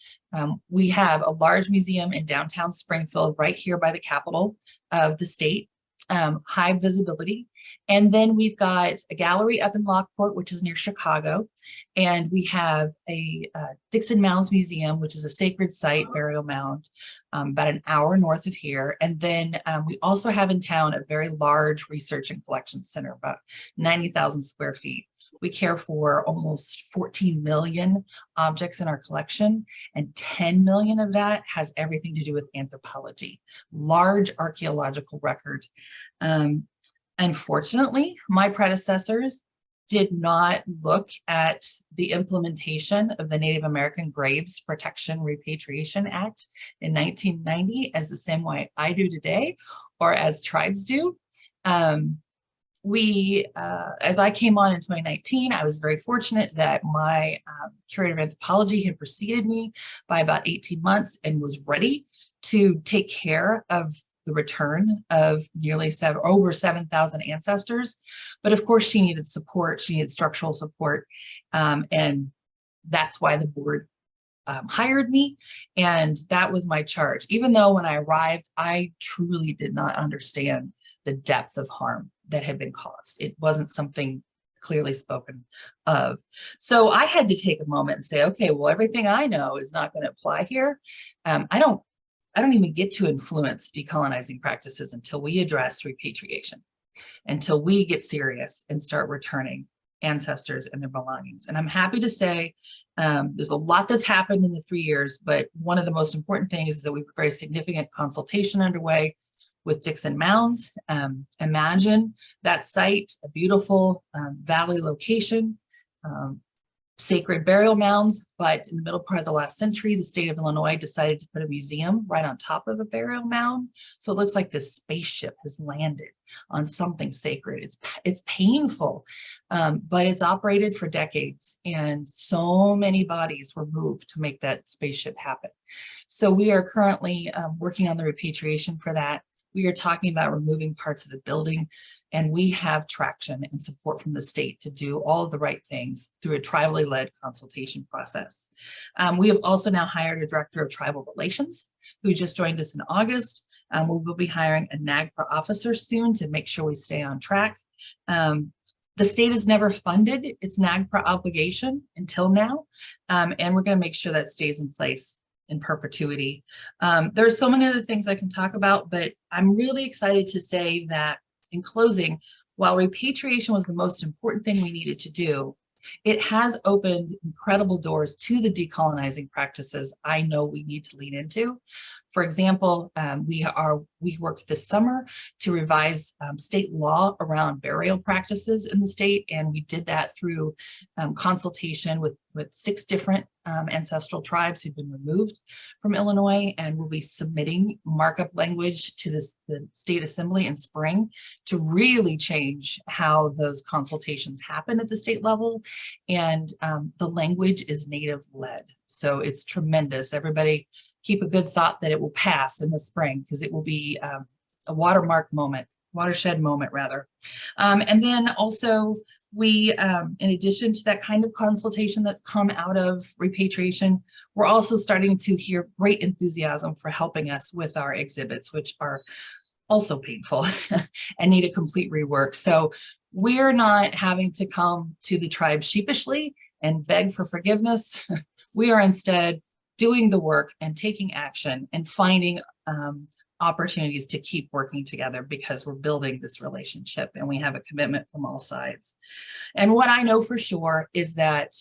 We have a large museum in downtown Springfield, right here by the capital of the state, high visibility. And then we've got a gallery up in Lockport, which is near Chicago. And we have a Dixon Mounds Museum, which is a sacred site burial mound, about an hour north of here. And then we also have in town a very large research and collection center, about 90,000 square feet. We care for almost 14 million objects in our collection, and 10 million of that has everything to do with anthropology, large archaeological record. Unfortunately, my predecessors did not look at the implementation of the Native American Graves Protection Repatriation Act in 1990 as the same way I do today, or as tribes do. As I came on in 2019, I was very fortunate that my curator of anthropology had preceded me by about 18 months and was ready to take care of the return of nearly over 7,000 ancestors. But of course, she needed support. She needed structural support. And that's why the board hired me. And that was my charge. Even though when I arrived, I truly did not understand the depth of harm that had been caused. It wasn't something clearly spoken of. So I had to take a moment and say, okay, well, everything I know is not going to apply here. I don't even get to influence decolonizing practices until we address repatriation, until we get serious and start returning ancestors and their belongings. And I'm happy to say there's a lot that's happened in the 3 years, but one of the most important things is that we have a very significant consultation underway with Dixon Mounds. Imagine that site, a beautiful valley location, sacred burial mounds, but in the middle part of the last century, the state of Illinois decided to put a museum right on top of a burial mound. So it looks like this spaceship has landed on something sacred. It's painful, but it's operated for decades, and so many bodies were moved to make that spaceship happen. So we are currently working on the repatriation for that. We are talking about removing parts of the building, and we have traction and support from the state to do all of the right things through a tribally led consultation process. We have also now hired a director of tribal relations who just joined us in August. We will be hiring a NAGPRA officer soon to make sure we stay on track. The state has never funded its NAGPRA obligation until now, and we're going to make sure that stays in place in perpetuity. There are so many other things I can talk about, but I'm really excited to say that in closing, while repatriation was the most important thing we needed to do, it has opened incredible doors to the decolonizing practices I know we need to lean into. For example, we worked this summer to revise state law around burial practices in the state, and we did that through consultation with 6 different ancestral tribes who've been removed from Illinois, and we'll be submitting markup language to the state assembly in spring to really change how those consultations happen at the state level. And the language is Native led, so it's tremendous. Everybody keep a good thought that it will pass in the spring, because it will be a watershed moment rather. And then also we, in addition to that kind of consultation that's come out of repatriation, we're also starting to hear great enthusiasm for helping us with our exhibits, which are also painful and need a complete rework. So we're not having to come to the tribe sheepishly and beg for forgiveness. We are instead doing the work and taking action and finding opportunities to keep working together, because we're building this relationship and we have a commitment from all sides. And what I know for sure is that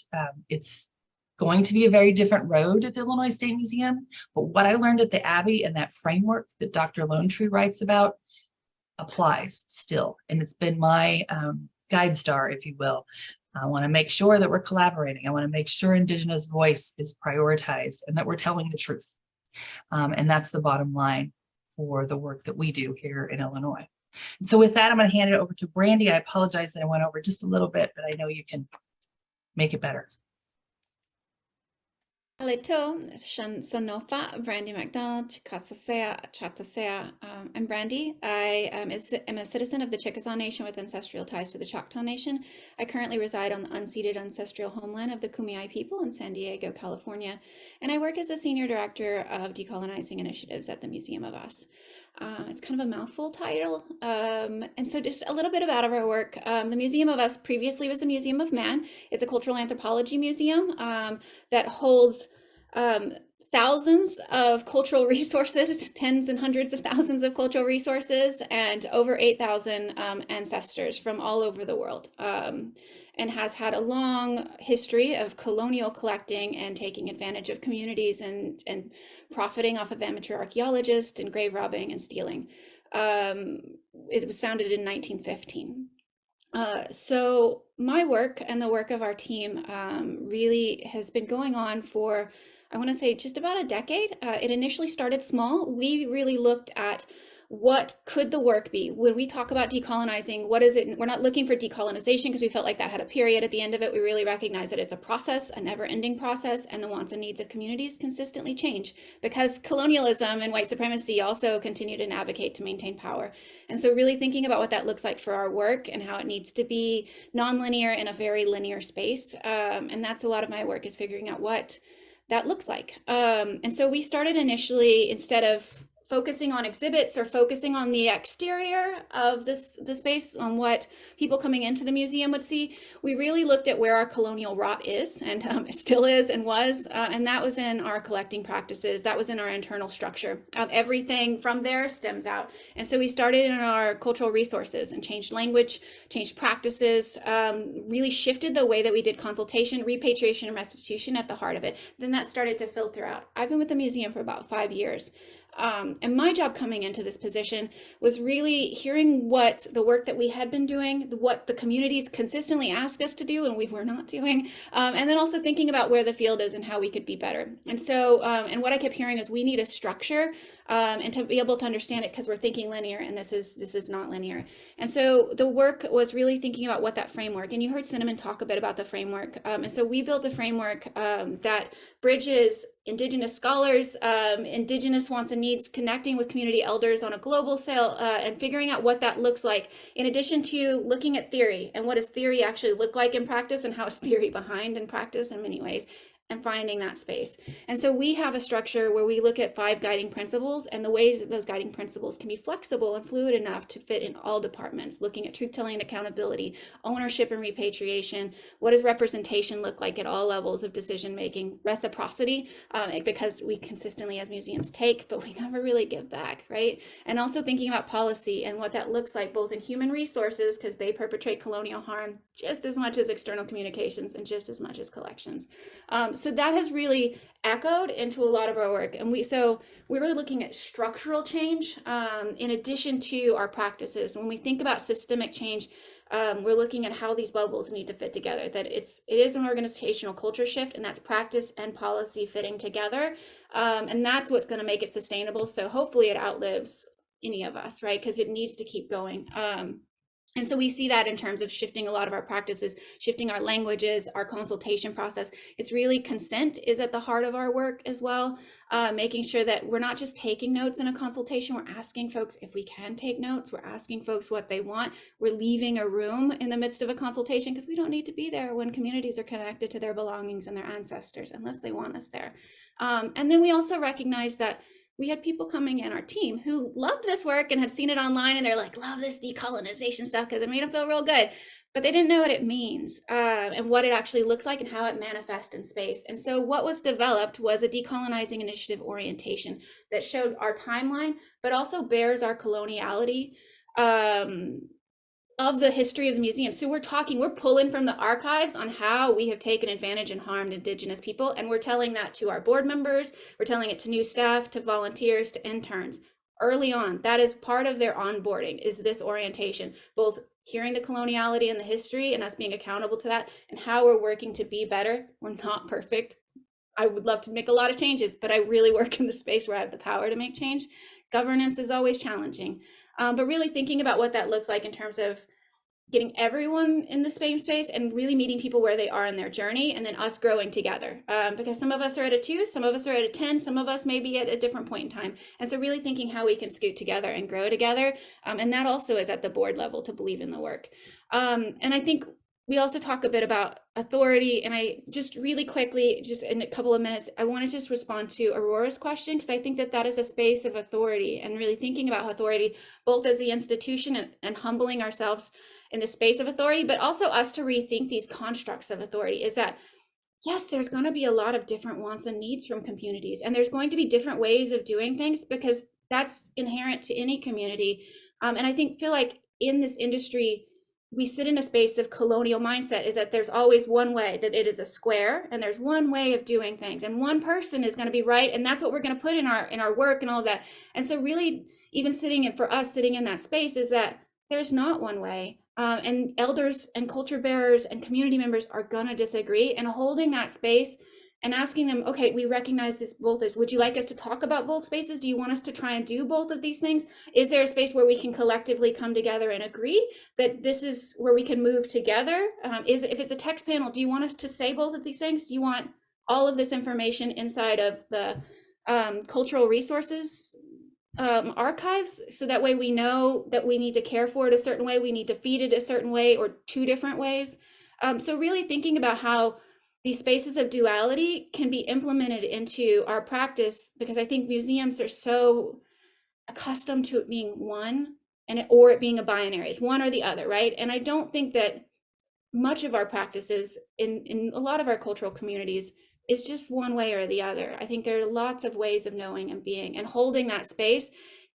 it's going to be a very different road at the Illinois State Museum, but what I learned at the Abbey and that framework that Dr. Lone Tree writes about applies still. And it's been my guide star, if you will. I want to make sure that we're collaborating. I want to make sure Indigenous voice is prioritized and that we're telling the truth. And that's the bottom line for the work that we do here in Illinois. And so with that, I'm going to hand it over to Brandy. I apologize that I went over just a little bit, but I know you can make it better. Alito, Sanofa, Brandy McDonald, Chicasasea, Chatasea. I'm Brandy. I am a citizen of the Chickasaw Nation with ancestral ties to the Choctaw Nation. I currently reside on the unceded ancestral homeland of the Kumeyaay people in San Diego, California, and I work as a senior director of decolonizing initiatives at the Museum of Us. It's kind of a mouthful title. And so just a little bit about our work. The Museum of Us previously was a Museum of Man. It's a cultural anthropology museum that holds thousands of cultural resources, tens and hundreds of thousands of cultural resources, and over 8,000 ancestors from all over the world. And has had a long history of colonial collecting and taking advantage of communities and profiting off of amateur archaeologists and grave robbing and stealing. It was founded in 1915. So my work and the work of our team really has been going on for, I want to say, just about a decade. It initially started small. We really looked at what could the work be? When we talk about decolonizing, what is it? We're not looking for decolonization because we felt like that had a period at the end of it. We really recognize that it's a process, a never-ending process, and the wants and needs of communities consistently change because colonialism and white supremacy also continue to navigate to maintain power. And so really thinking about what that looks like for our work and how it needs to be non-linear in a very linear space. And that's a lot of my work, is figuring out what that looks like. And so we started initially, instead of focusing on exhibits or focusing on the exterior of the space, on what people coming into the museum would see, we really looked at where our colonial rot is, and it still is and was, and that was in our collecting practices. That was in our internal structure. Everything from there stems out. And so we started in our cultural resources and changed language, changed practices, really shifted the way that we did consultation, repatriation, and restitution at the heart of it. Then that started to filter out. I've been with the museum for about 5 years. And my job coming into this position was really hearing what the work that we had been doing, what the communities consistently asked us to do and we were not doing, and then also thinking about where the field is and how we could be better. And so, and what I kept hearing is we need a structure and to be able to understand it, because we're thinking linear and this is not linear. And so the work was really thinking about what that framework, and you heard Cinnamon talk a bit about the framework. And so we built a framework that bridges Indigenous scholars, Indigenous wants and needs, connecting with community elders on a global scale, and figuring out what that looks like, in addition to looking at theory and what does theory actually look like in practice and how is theory behind in practice in many ways, and finding that space. And so we have a structure where we look at 5 guiding principles and the ways that those guiding principles can be flexible and fluid enough to fit in all departments, looking at truth-telling and accountability, ownership and repatriation, what does representation look like at all levels of decision-making, reciprocity, because we consistently as museums take, but we never really give back, right? And also thinking about policy and what that looks like both in human resources, because they perpetrate colonial harm just as much as external communications and just as much as collections. So that has really echoed into a lot of our work. And we were looking at structural change in addition to our practices. When we think about systemic change, we're looking at how these bubbles need to fit together, that it is an organizational culture shift, and that's practice and policy fitting together. And that's what's going to make it sustainable. So hopefully it outlives any of us, right? Because it needs to keep going. And so we see that in terms of shifting a lot of our practices, shifting our languages, our consultation process. It's really consent is at the heart of our work as well, making sure that we're not just taking notes in a consultation, we're asking folks if we can take notes, we're asking folks what they want, we're leaving a room in the midst of a consultation because we don't need to be there when communities are connected to their belongings and their ancestors unless they want us there. And then we also recognize that we had people coming in our team who loved this work and had seen it online, and they're like, love this decolonization stuff because it made them feel real good, but they didn't know what it means and what it actually looks like and how it manifests in space. And so what was developed was a decolonizing initiative orientation that showed our timeline, but also bears our coloniality of the history of the museum. So we're pulling from the archives on how we have taken advantage and harmed Indigenous people. And we're telling that to our board members, we're telling it to new staff, to volunteers, to interns early on. That is part of their onboarding, is this orientation, both hearing the coloniality and the history and us being accountable to that and how we're working to be better. We're not perfect. I would love to make a lot of changes, but I really work in the space where I have the power to make change. Governance is always challenging. But really thinking about what that looks like in terms of getting everyone in the same space and really meeting people where they are in their journey, and then us growing together. Because some of us are at a 2, some of us are at a 10, some of us may be at a different point in time. And so really thinking how we can scoot together and grow together. And that also is at the board level to believe in the work. And I think we also talk a bit about authority, and I just really quickly, just in a couple of minutes, I want to just respond to Aurora's question, because I think that that is a space of authority and really thinking about authority, both as the institution and humbling ourselves in the space of authority, but also us to rethink these constructs of authority. Is that, yes, there's going to be a lot of different wants and needs from communities, and there's going to be different ways of doing things because that's inherent to any community. And I feel like in this industry, we sit in a space of colonial mindset, is that there's always one way, that it is a square and there's one way of doing things and one person is going to be right. And that's what we're going to put in our work and all of that. And so really even for us sitting in that space is that there's not one way. And elders and culture bearers and community members are going to disagree, and holding that space and asking them, okay, we recognize this both as, would you like us to talk about both spaces? Do you want us to try and do both of these things? Is there a space where we can collectively come together and agree that this is where we can move together? If it's a text panel, do you want us to say both of these things? Do you want all of this information inside of the cultural resources archives, so that way we know that we need to care for it a certain way, we need to feed it a certain way or 2 different ways? So really thinking about how these spaces of duality can be implemented into our practice, because I think museums are so accustomed to it being one or it being a binary. It's one or the other, right? And I don't think that much of our practices in a lot of our cultural communities is just one way or the other. I think there are lots of ways of knowing and being, and holding that space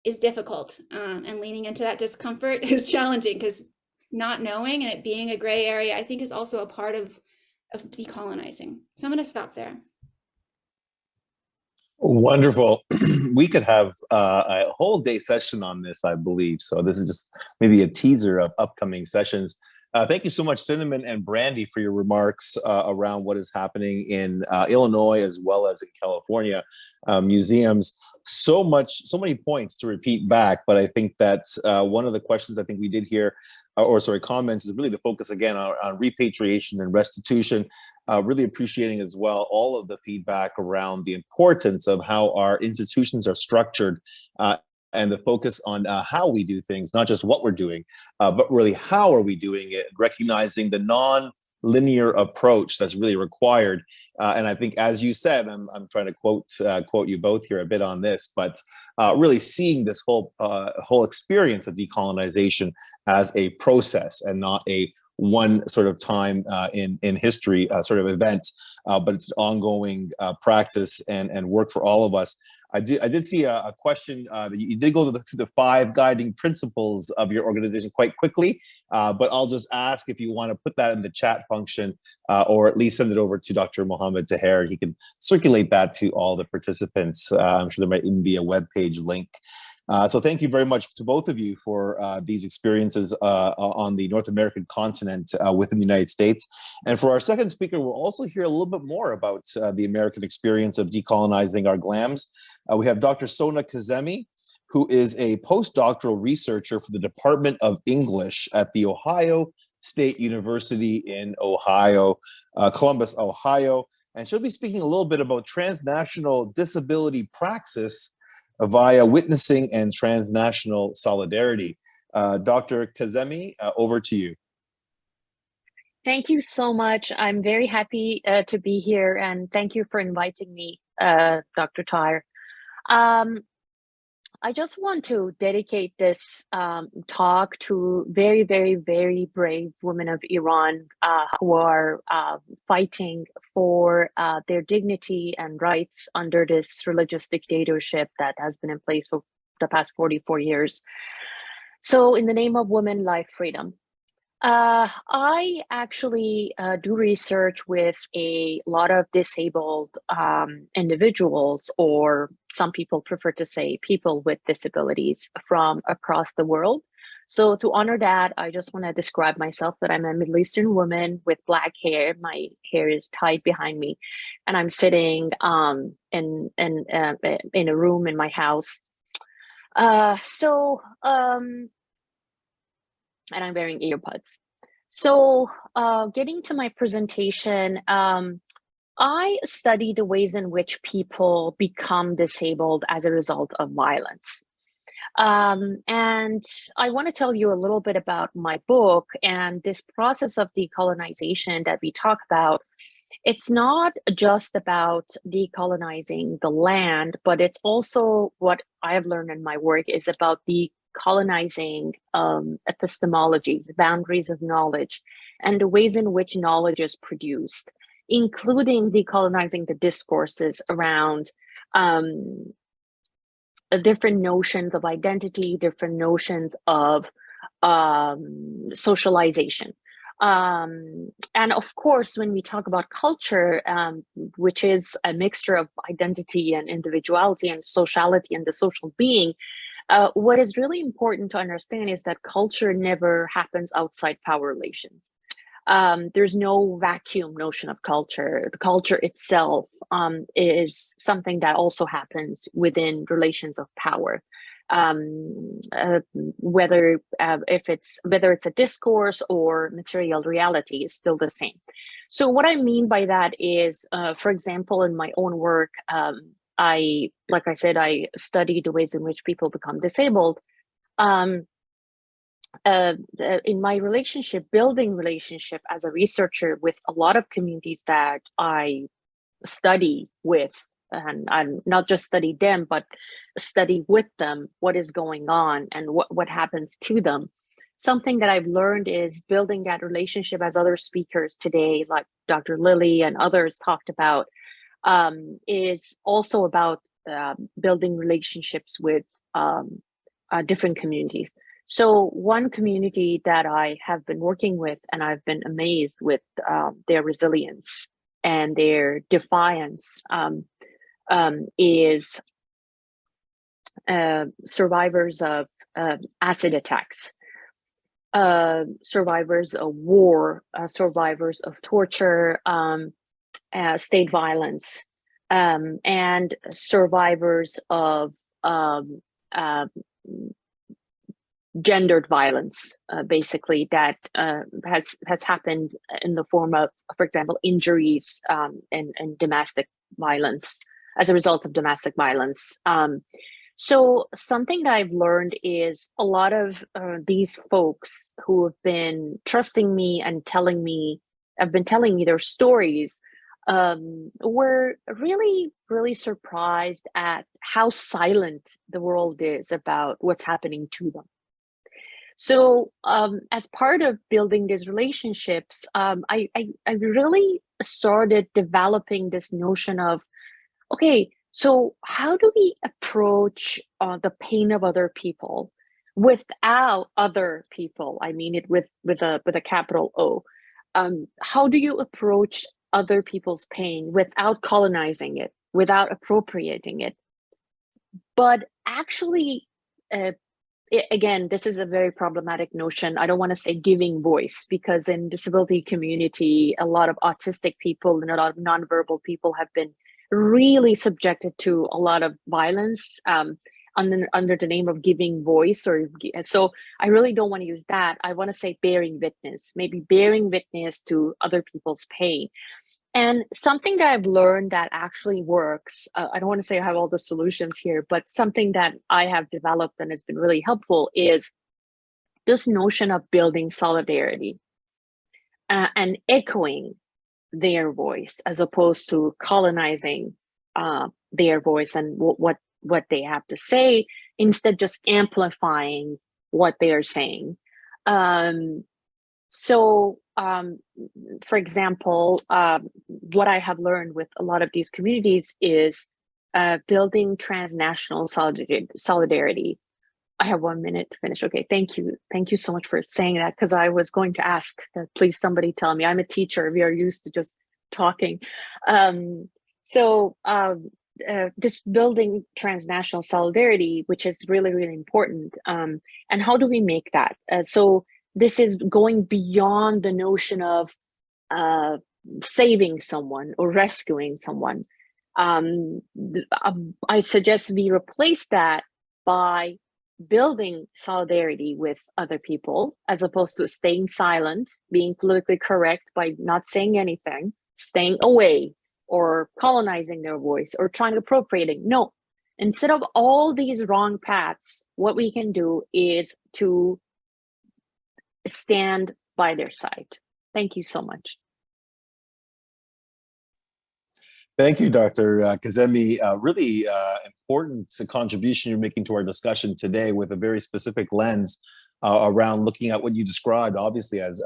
is difficult. And leaning into that discomfort is challenging, because not knowing and it being a gray area, I think, is also a part of decolonizing. So I'm going to stop there. Wonderful. We could have a whole day session on this, I believe. So this is just maybe a teaser of upcoming sessions. Thank you so much, Cinnamon and Brandy, for your remarks around what is happening in Illinois as well as in California museums. So many points to repeat back, but I think that one of the questions I think we did hear, comments, is really to focus again on repatriation and restitution. Really appreciating as well all of the feedback around the importance of how our institutions are structured, and the focus on how we do things, not just what we're doing, but really how are we doing it, recognizing the non-linear approach that's really required. And I think, as you said, I'm trying to quote you both here a bit on this, but really seeing this whole experience of decolonization as a process and not a one sort of time in history sort of event, but it's an ongoing practice and work for all of us. I did see a question that you did go through the 5 guiding principles of your organization quite quickly, but I'll just ask if you want to put that in the chat function, or at least send it over to Dr. Mohammed Taher. He can circulate that to all the participants. I'm sure there might even be a web page link. So thank you very much to both of you for these experiences on the North American continent within the United States. And for our second speaker, we'll also hear a little bit more about the American experience of decolonizing our GLAMs. We have Dr. Sona Kazemi, who is a postdoctoral researcher for the Department of English at the Ohio State University in Ohio, Columbus, Ohio. And she'll be speaking a little bit about transnational disability praxis via witnessing and transnational solidarity. Dr. Kazemi, over to you. Thank you so much. I'm very happy to be here, and thank you for inviting me, Dr. Tyre. I just want to dedicate this talk to very, very, very brave women of Iran who are fighting for their dignity and rights under this religious dictatorship that has been in place for the past 44 years. So in the name of women, life, freedom. I actually do research with a lot of disabled individuals, or some people prefer to say people with disabilities from across the world. So to honor that, I just want to describe myself that I'm a Middle Eastern woman with black hair. My hair is tied behind me, and I'm sitting in a room in my house. And I'm wearing earbuds. So getting to my presentation, I study the ways in which people become disabled as a result of violence. And I want to tell you a little bit about my book and this process of decolonization that we talk about. It's not just about decolonizing the land, but it's also what I've learned in my work is about decolonizing epistemologies, boundaries of knowledge, and the ways in which knowledge is produced, including decolonizing the discourses around different notions of identity, different notions of socialization. And of course, when we talk about culture, which is a mixture of identity and individuality and sociality and the social being, what is really important to understand is that culture never happens outside power relations. There's no vacuum notion of culture. The culture itself is something that also happens within relations of power. Whether it's a discourse or material reality is still the same. So what I mean by that is, for example, in my own work, like I said, I study the ways in which people become disabled. In my building relationship as a researcher with a lot of communities that I study with, and I'm not just study them, but study with them what is going on and what happens to them. Something that I've learned is building that relationship, as other speakers today, like Dr. Lilly and others talked about, is also about building relationships with different communities. So one community that I have been working with, and I've been amazed with their resilience and their defiance, is survivors of acid attacks, survivors of war, survivors of torture, state violence, and survivors of gendered violence, basically, that has happened in the form of, for example, injuries and domestic violence as a result of domestic violence. So something that I've learned is a lot of these folks who have been trusting me and telling me their stories, were really, really surprised at how silent the world is about what's happening to them. So as part of building these relationships, I really started developing this notion of, okay, so how do we approach the pain of other people without other people? I mean it with a capital O. How do you approach other people's pain without colonizing it, without appropriating it? But actually, again, this is a very problematic notion. I don't want to say giving voice, because in disability community, a lot of autistic people and a lot of nonverbal people have been really subjected to a lot of violence. under the name of giving voice, or so I really don't want to use that. I want to say bearing witness, maybe bearing witness to other people's pain. And something that I've learned that actually works, I don't want to say I have all the solutions here, but something that I have developed and has been really helpful is this notion of building solidarity and echoing their voice, as opposed to colonizing their voice and what they have to say, instead just amplifying what they are saying. For example, what I have learned with a lot of these communities is building transnational solidarity. I have 1 minute to finish. Okay, thank you. Thank you so much for saying that, because I was going to ask that please somebody tell me. I'm a teacher. We are used to just talking. This building transnational solidarity, which is really, really important. And how do we make that? So this is going beyond the notion of saving someone or rescuing someone. I suggest we replace that by building solidarity with other people, as opposed to staying silent, being politically correct by not saying anything, staying away, or colonizing their voice, or trying to appropriating. No, instead of all these wrong paths, what we can do is to stand by their side. Thank you so much. Thank you, Dr. Kazemi. Really important contribution you're making to our discussion today, with a very specific lens around looking at what you described, obviously as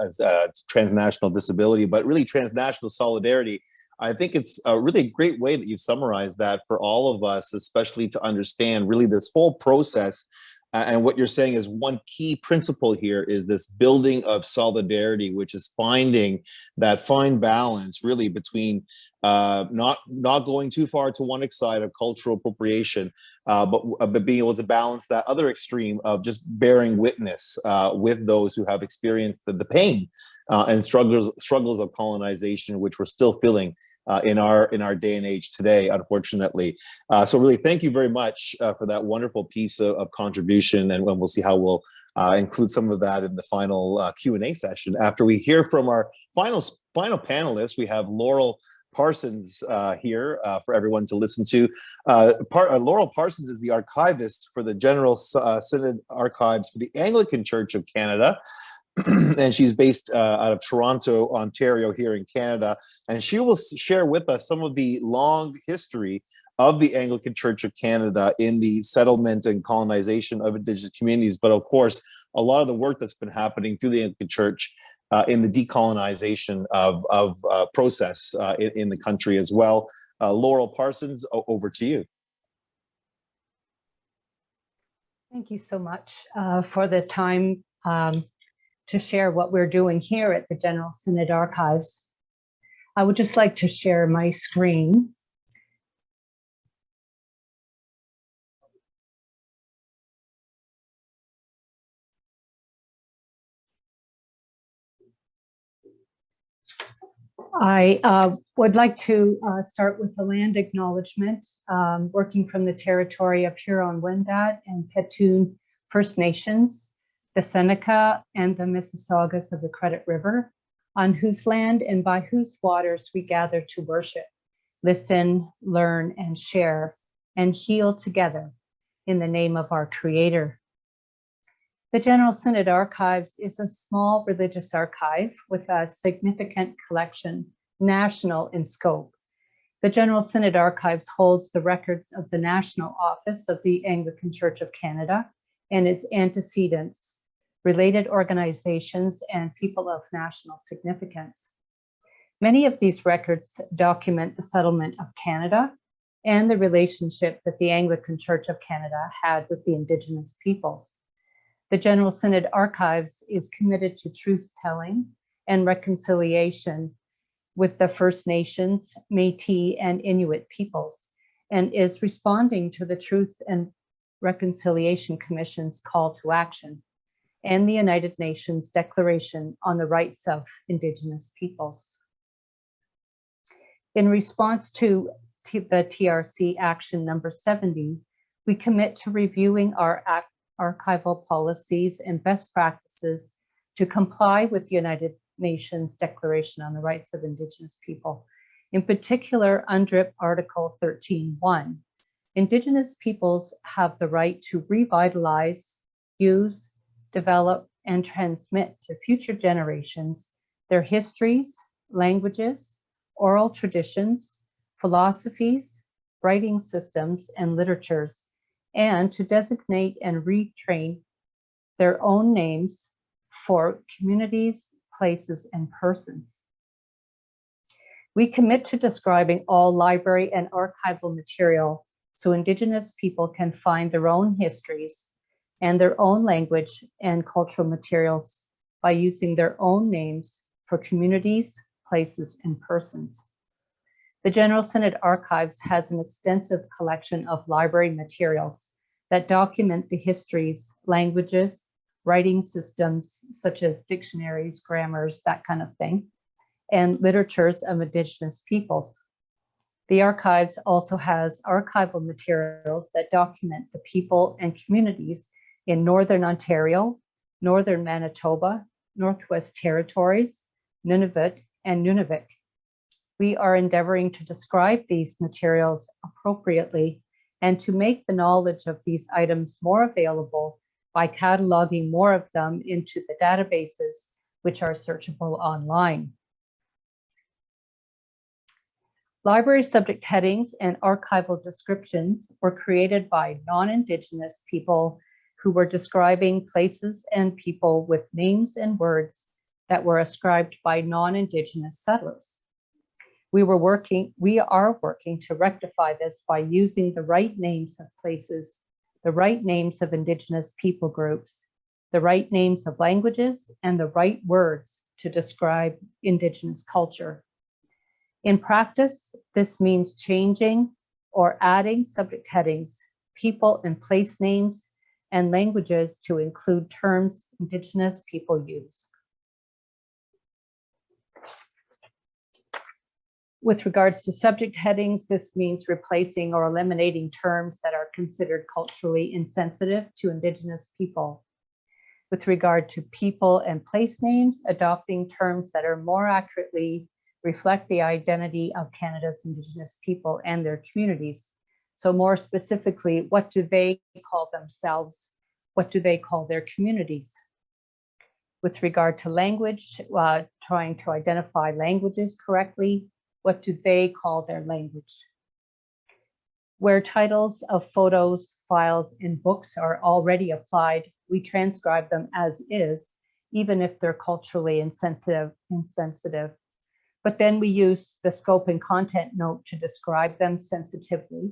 transnational disability, but really transnational solidarity. I think it's a really great way that you've summarized that for all of us, especially to understand really this whole process. And what you're saying is one key principle here is this building of solidarity, which is finding that fine balance really between not going too far to one side of cultural appropriation, but being able to balance that other extreme of just bearing witness with those who have experienced the pain and struggles of colonization, which we're still feeling in our day and age today, unfortunately. So really, thank you very much for that wonderful piece of contribution, and we'll see how we'll include some of that in the final Q&A session. After we hear from our final panelists, we have Laurel Parsons here for everyone to listen to. Laurel Parsons is the archivist for the General Synod Archives for the Anglican Church of Canada. And she's based out of Toronto, Ontario, here in Canada. And she will share with us some of the long history of the Anglican Church of Canada in the settlement and colonization of Indigenous communities. But of course, a lot of the work that's been happening through the Anglican Church in the decolonization of process in the country as well. Laurel Parsons, over to you. Thank you so much for the time to share what we're doing here at the General Synod Archives. I would just like to share my screen. I would like to start with the land acknowledgement, working from the territory of Huron-Wendat and Petun First Nations, the Seneca and the Mississaugas of the Credit River, on whose land and by whose waters we gather to worship, listen, learn, and share, and heal together in the name of our Creator. The General Synod Archives is a small religious archive with a significant collection, national in scope. The General Synod Archives holds the records of the National Office of the Anglican Church of Canada and its antecedents, related organizations, and people of national significance. Many of these records document the settlement of Canada and the relationship that the Anglican Church of Canada had with the Indigenous peoples. The General Synod Archives is committed to truth-telling and reconciliation with the First Nations, Métis, and Inuit peoples, and is responding to the Truth and Reconciliation Commission's call to action and the United Nations Declaration on the Rights of Indigenous Peoples. In response to the TRC Action number 70, We commit to reviewing our archival policies and best practices to comply with the United Nations Declaration on the Rights of Indigenous People. In particular, under Article 13.1, Indigenous peoples have the right to revitalize, use, develop, and transmit to future generations their histories, languages, oral traditions, philosophies, writing systems, and literatures, and to designate and retrain their own names for communities, places, and persons. We commit to describing all library and archival material so Indigenous people can find their own histories and their own language and cultural materials by using their own names for communities, places, and persons. The General Synod Archives has an extensive collection of library materials that document the histories, languages, writing systems, such as dictionaries, grammars, that kind of thing, and literatures of Indigenous peoples. The archives also has archival materials that document the people and communities in Northern Ontario, Northern Manitoba, Northwest Territories, Nunavut, and Nunavik. We are endeavoring to describe these materials appropriately and to make the knowledge of these items more available by cataloging more of them into the databases which are searchable online. Library subject headings and archival descriptions were created by non-Indigenous people who were describing places and people with names and words that were ascribed by non-Indigenous settlers. We are working to rectify this by using the right names of places, the right names of Indigenous people groups, the right names of languages, and the right words to describe Indigenous culture. In practice, this means changing or adding subject headings, people and place names, and languages to include terms Indigenous people use. With regards to subject headings, this means replacing or eliminating terms that are considered culturally insensitive to Indigenous people. With regard to people and place names, adopting terms that are more accurately reflect the identity of Canada's Indigenous people and their communities. So more specifically, what do they call themselves? What do they call their communities? With regard to language, trying to identify languages correctly, what do they call their language? Where titles of photos, files, and books are already applied, we transcribe them as is, even if they're culturally insensitive. But then we use the scope and content note to describe them sensitively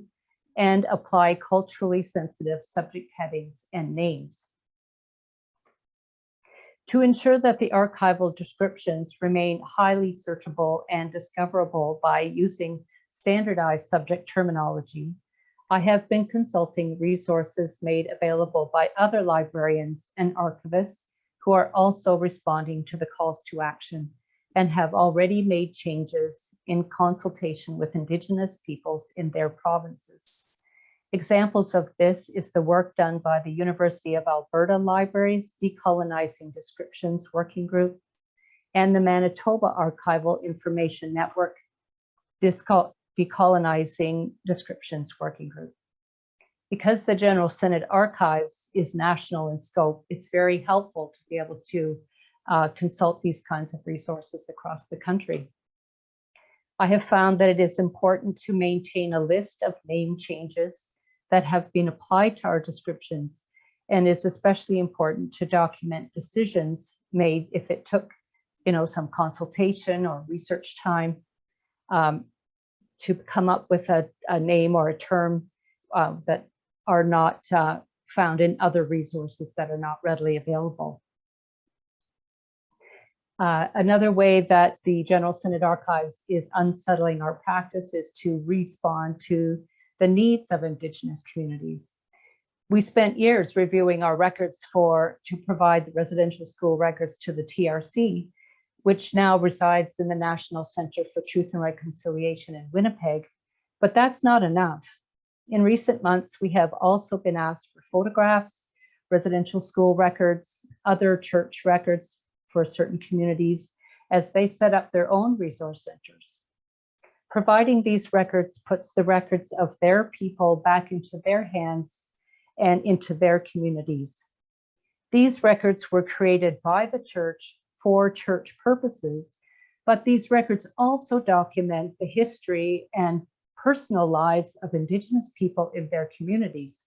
and apply culturally sensitive subject headings and names. To ensure that the archival descriptions remain highly searchable and discoverable by using standardized subject terminology, I have been consulting resources made available by other librarians and archivists who are also responding to the calls to action and have already made changes in consultation with Indigenous peoples in their provinces. Examples of this is the work done by the University of Alberta Libraries Decolonizing Descriptions Working Group and the Manitoba Archival Information Network Decolonizing Descriptions Working Group. Because the General Synod Archives is national in scope, it's very helpful to be able to consult these kinds of resources across the country. I have found that it is important to maintain a list of name changes that have been applied to our descriptions, and is especially important to document decisions made if it took, some consultation or research time to come up with a name or a term that are not found in other resources that are not readily available. Another way that the General Synod Archives is unsettling our practice is to respond to the needs of Indigenous communities. We spent years reviewing our records to provide the residential school records to the TRC, which now resides in the National Center for Truth and Reconciliation in Winnipeg, but that's not enough. In recent months, we have also been asked for photographs, residential school records, other church records for certain communities as they set up their own resource centers. Providing these records puts the records of their people back into their hands and into their communities. These records were created by the church for church purposes, but these records also document the history and personal lives of Indigenous people in their communities.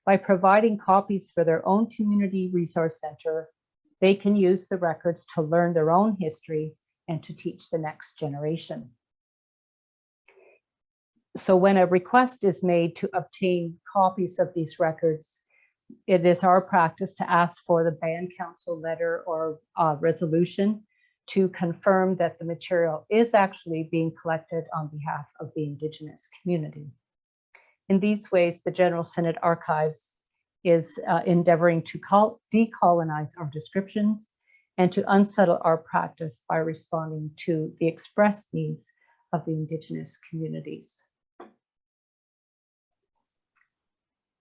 By providing copies for their own community resource center, they can use the records to learn their own history and to teach the next generation. So when a request is made to obtain copies of these records, it is our practice to ask for the band council letter or resolution to confirm that the material is actually being collected on behalf of the Indigenous community. In these ways, the General Synod Archives is endeavoring to decolonize our descriptions and to unsettle our practice by responding to the expressed needs of the Indigenous communities.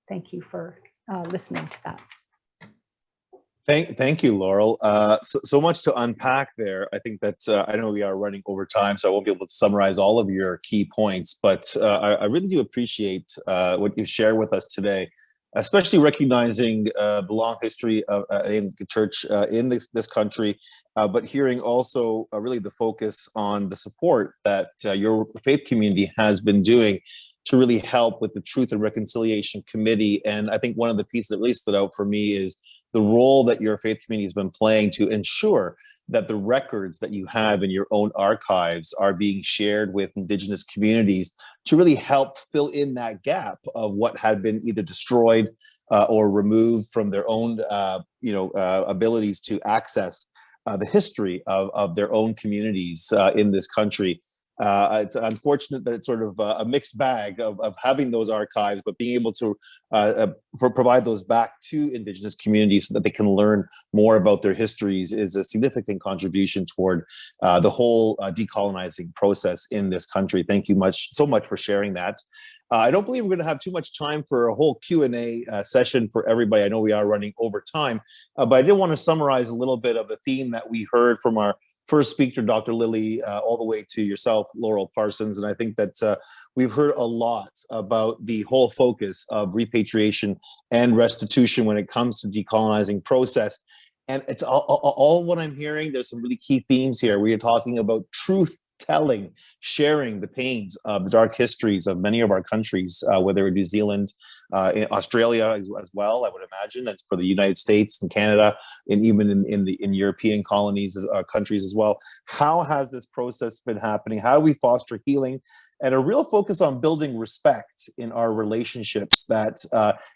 Thank you for listening to that. Thank you, Laurel. So much to unpack there. I think that I know we are running over time, so I won't be able to summarize all of your key points, but I really do appreciate what you share with us today, especially recognizing the long history of Anglican Church in this country, but hearing also really the focus on the support that your faith community has been doing to really help with the Truth and Reconciliation Committee. And I think one of the pieces that really stood out for me is the role that your faith community has been playing to ensure that the records that you have in your own archives are being shared with Indigenous communities to really help fill in that gap of what had been either destroyed or removed from their own abilities to access the history of their own communities in this country. It's unfortunate that it's sort of a mixed bag of having those archives, but being able to provide those back to Indigenous communities so that they can learn more about their histories is a significant contribution toward the whole decolonizing process in this country. Thank you so much for sharing that. I don't believe we're going to have too much time for a whole Q&A session for everybody. I know we are running over time, but I did want to summarize a little bit of the theme that we heard from our first speaker, Dr. Lily, all the way to yourself, Laurel Parsons. And I think that we've heard a lot about the whole focus of repatriation and restitution when it comes to decolonizing process. And it's all what I'm hearing. There's some really key themes here. We are talking about truth telling, sharing the pains of the dark histories of many of our countries, whether in New Zealand, in Australia as well, I would imagine, and for the United States and Canada, and even in European colonies, countries as well. How has this process been happening? How do we foster healing? And a real focus on building respect in our relationships, that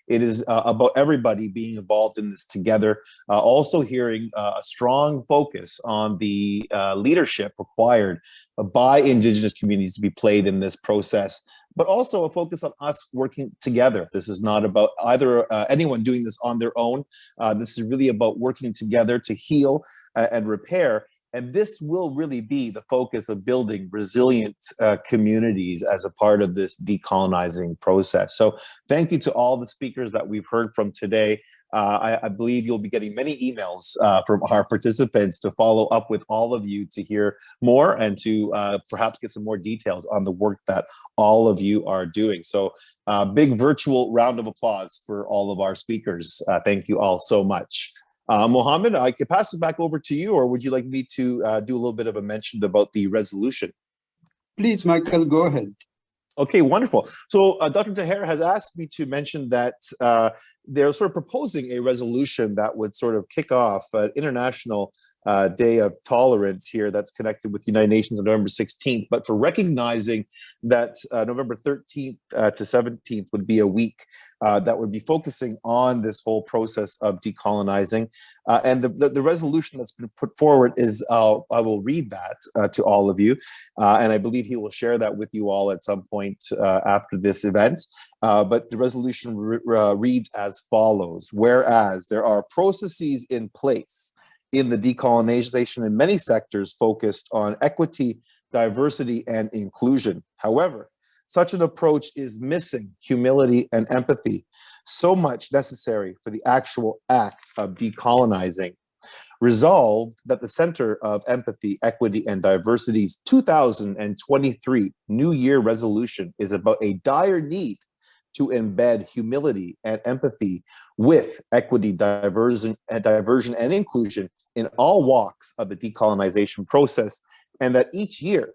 it is about everybody being involved in this together. Also hearing a strong focus on the leadership required by Indigenous communities to be played in this process, but also a focus on us working together. This is not about either anyone doing this on their own. This is really about working together to heal and repair. And this will really be the focus of building resilient communities as a part of this decolonizing process. So thank you to all the speakers that we've heard from today. I believe you'll be getting many emails from our participants to follow up with all of you to hear more and to perhaps get some more details on the work that all of you are doing. So big virtual round of applause for all of our speakers. Thank you all so much. Mohammed, I could pass it back over to you, or would you like me to do a little bit of a mention about the resolution? Please, Michael, go ahead. Okay, wonderful. So Dr. Taher has asked me to mention that they're sort of proposing a resolution that would sort of kick off an International Day of Tolerance here that's connected with the United Nations on November 16th, but for recognizing that November 13th to 17th would be a week that would be focusing on this whole process of decolonizing. And the resolution that's been put forward is, I will read that to all of you, and I believe he will share that with you all at some point after this event. But the resolution reads as follows: whereas there are processes in place in the decolonization in many sectors focused on equity, diversity, and inclusion. However, Such an approach is missing humility and empathy, so much necessary for the actual act of decolonizing. Resolved that the Center of Empathy, Equity, and Diversity's 2023 New Year resolution is about a dire need to embed humility and empathy with equity, diversion, and inclusion in all walks of the decolonization process, and that each year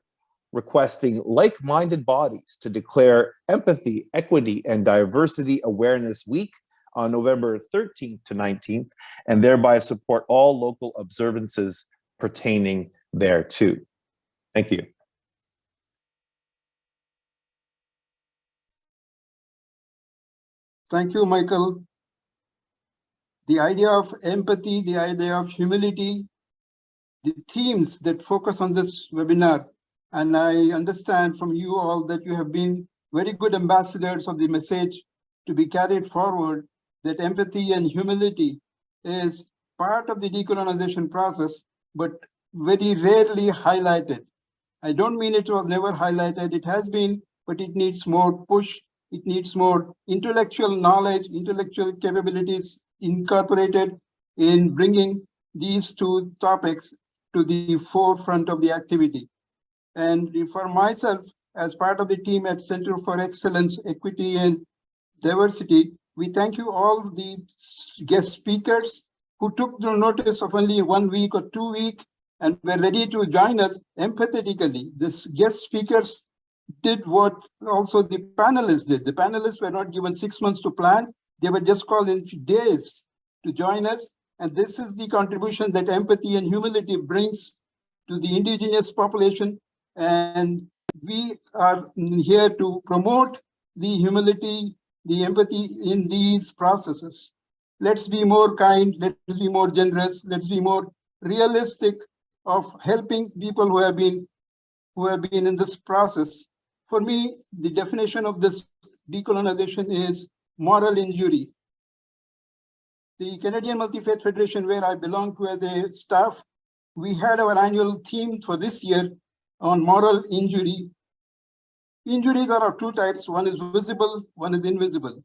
requesting like-minded bodies to declare Empathy, Equity, and Diversity Awareness Week on November 13th to 19th, and thereby support all local observances pertaining thereto. Thank you. Thank you, Michael. The idea of empathy, the idea of humility, the themes that focus on this webinar, and I understand from you all that you have been very good ambassadors of the message to be carried forward, that empathy and humility is part of the decolonization process, but very rarely highlighted. I don't mean it was never highlighted, it has been, but it needs more push. It needs more intellectual knowledge, intellectual capabilities incorporated in bringing these two topics to the forefront of the activity. And for myself, as part of the team at Center for Excellence, Equity, and Diversity, we thank you all the guest speakers who took the notice of only 1 week or 2 weeks and were ready to join us empathetically. These guest speakers did what also the panelists did. The panelists were not given 6 months to plan. They were just called in days to join us. And this is the contribution that empathy and humility brings to the indigenous population. And we are here to promote the humility, the empathy in these processes. Let's be more kind, let's be more generous, let's be more realistic of helping people who have been in this process. For me, the definition of this decolonization is moral injury. The Canadian Multi-Faith Federation, where I belong to as a staff, we had our annual theme for this year on moral injury. Injuries are of two types. One is visible, one is invisible.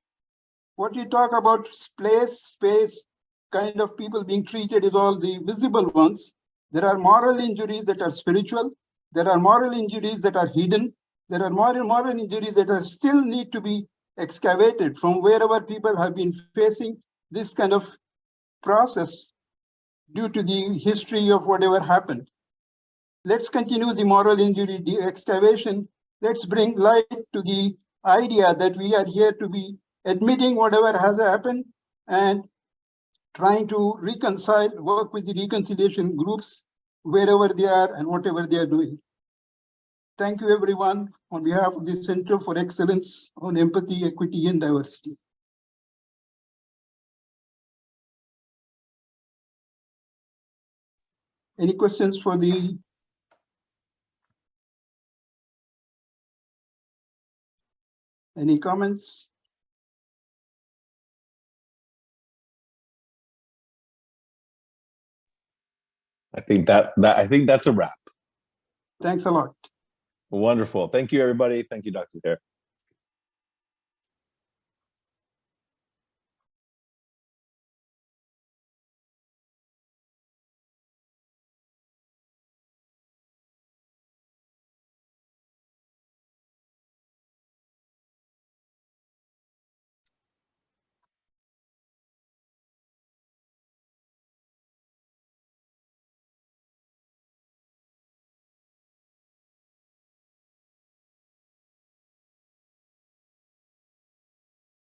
What you talk about space, kind of people being treated is all the visible ones. There are moral injuries that are spiritual. There are moral injuries that are hidden. There are moral injuries that are still need to be excavated from wherever people have been facing this kind of process due to the history of whatever happened. Let's continue the moral injury excavation. Let's bring light to the idea that we are here to be admitting whatever has happened and trying to reconcile, work with the reconciliation groups wherever they are and whatever they are doing. Thank you, everyone, on behalf of the Center for Excellence on Empathy, Equity, and Diversity. Any questions for the any comments? I think that's a wrap. Thanks a lot. Wonderful. Thank you, everybody. Thank you, Dr. Kerr.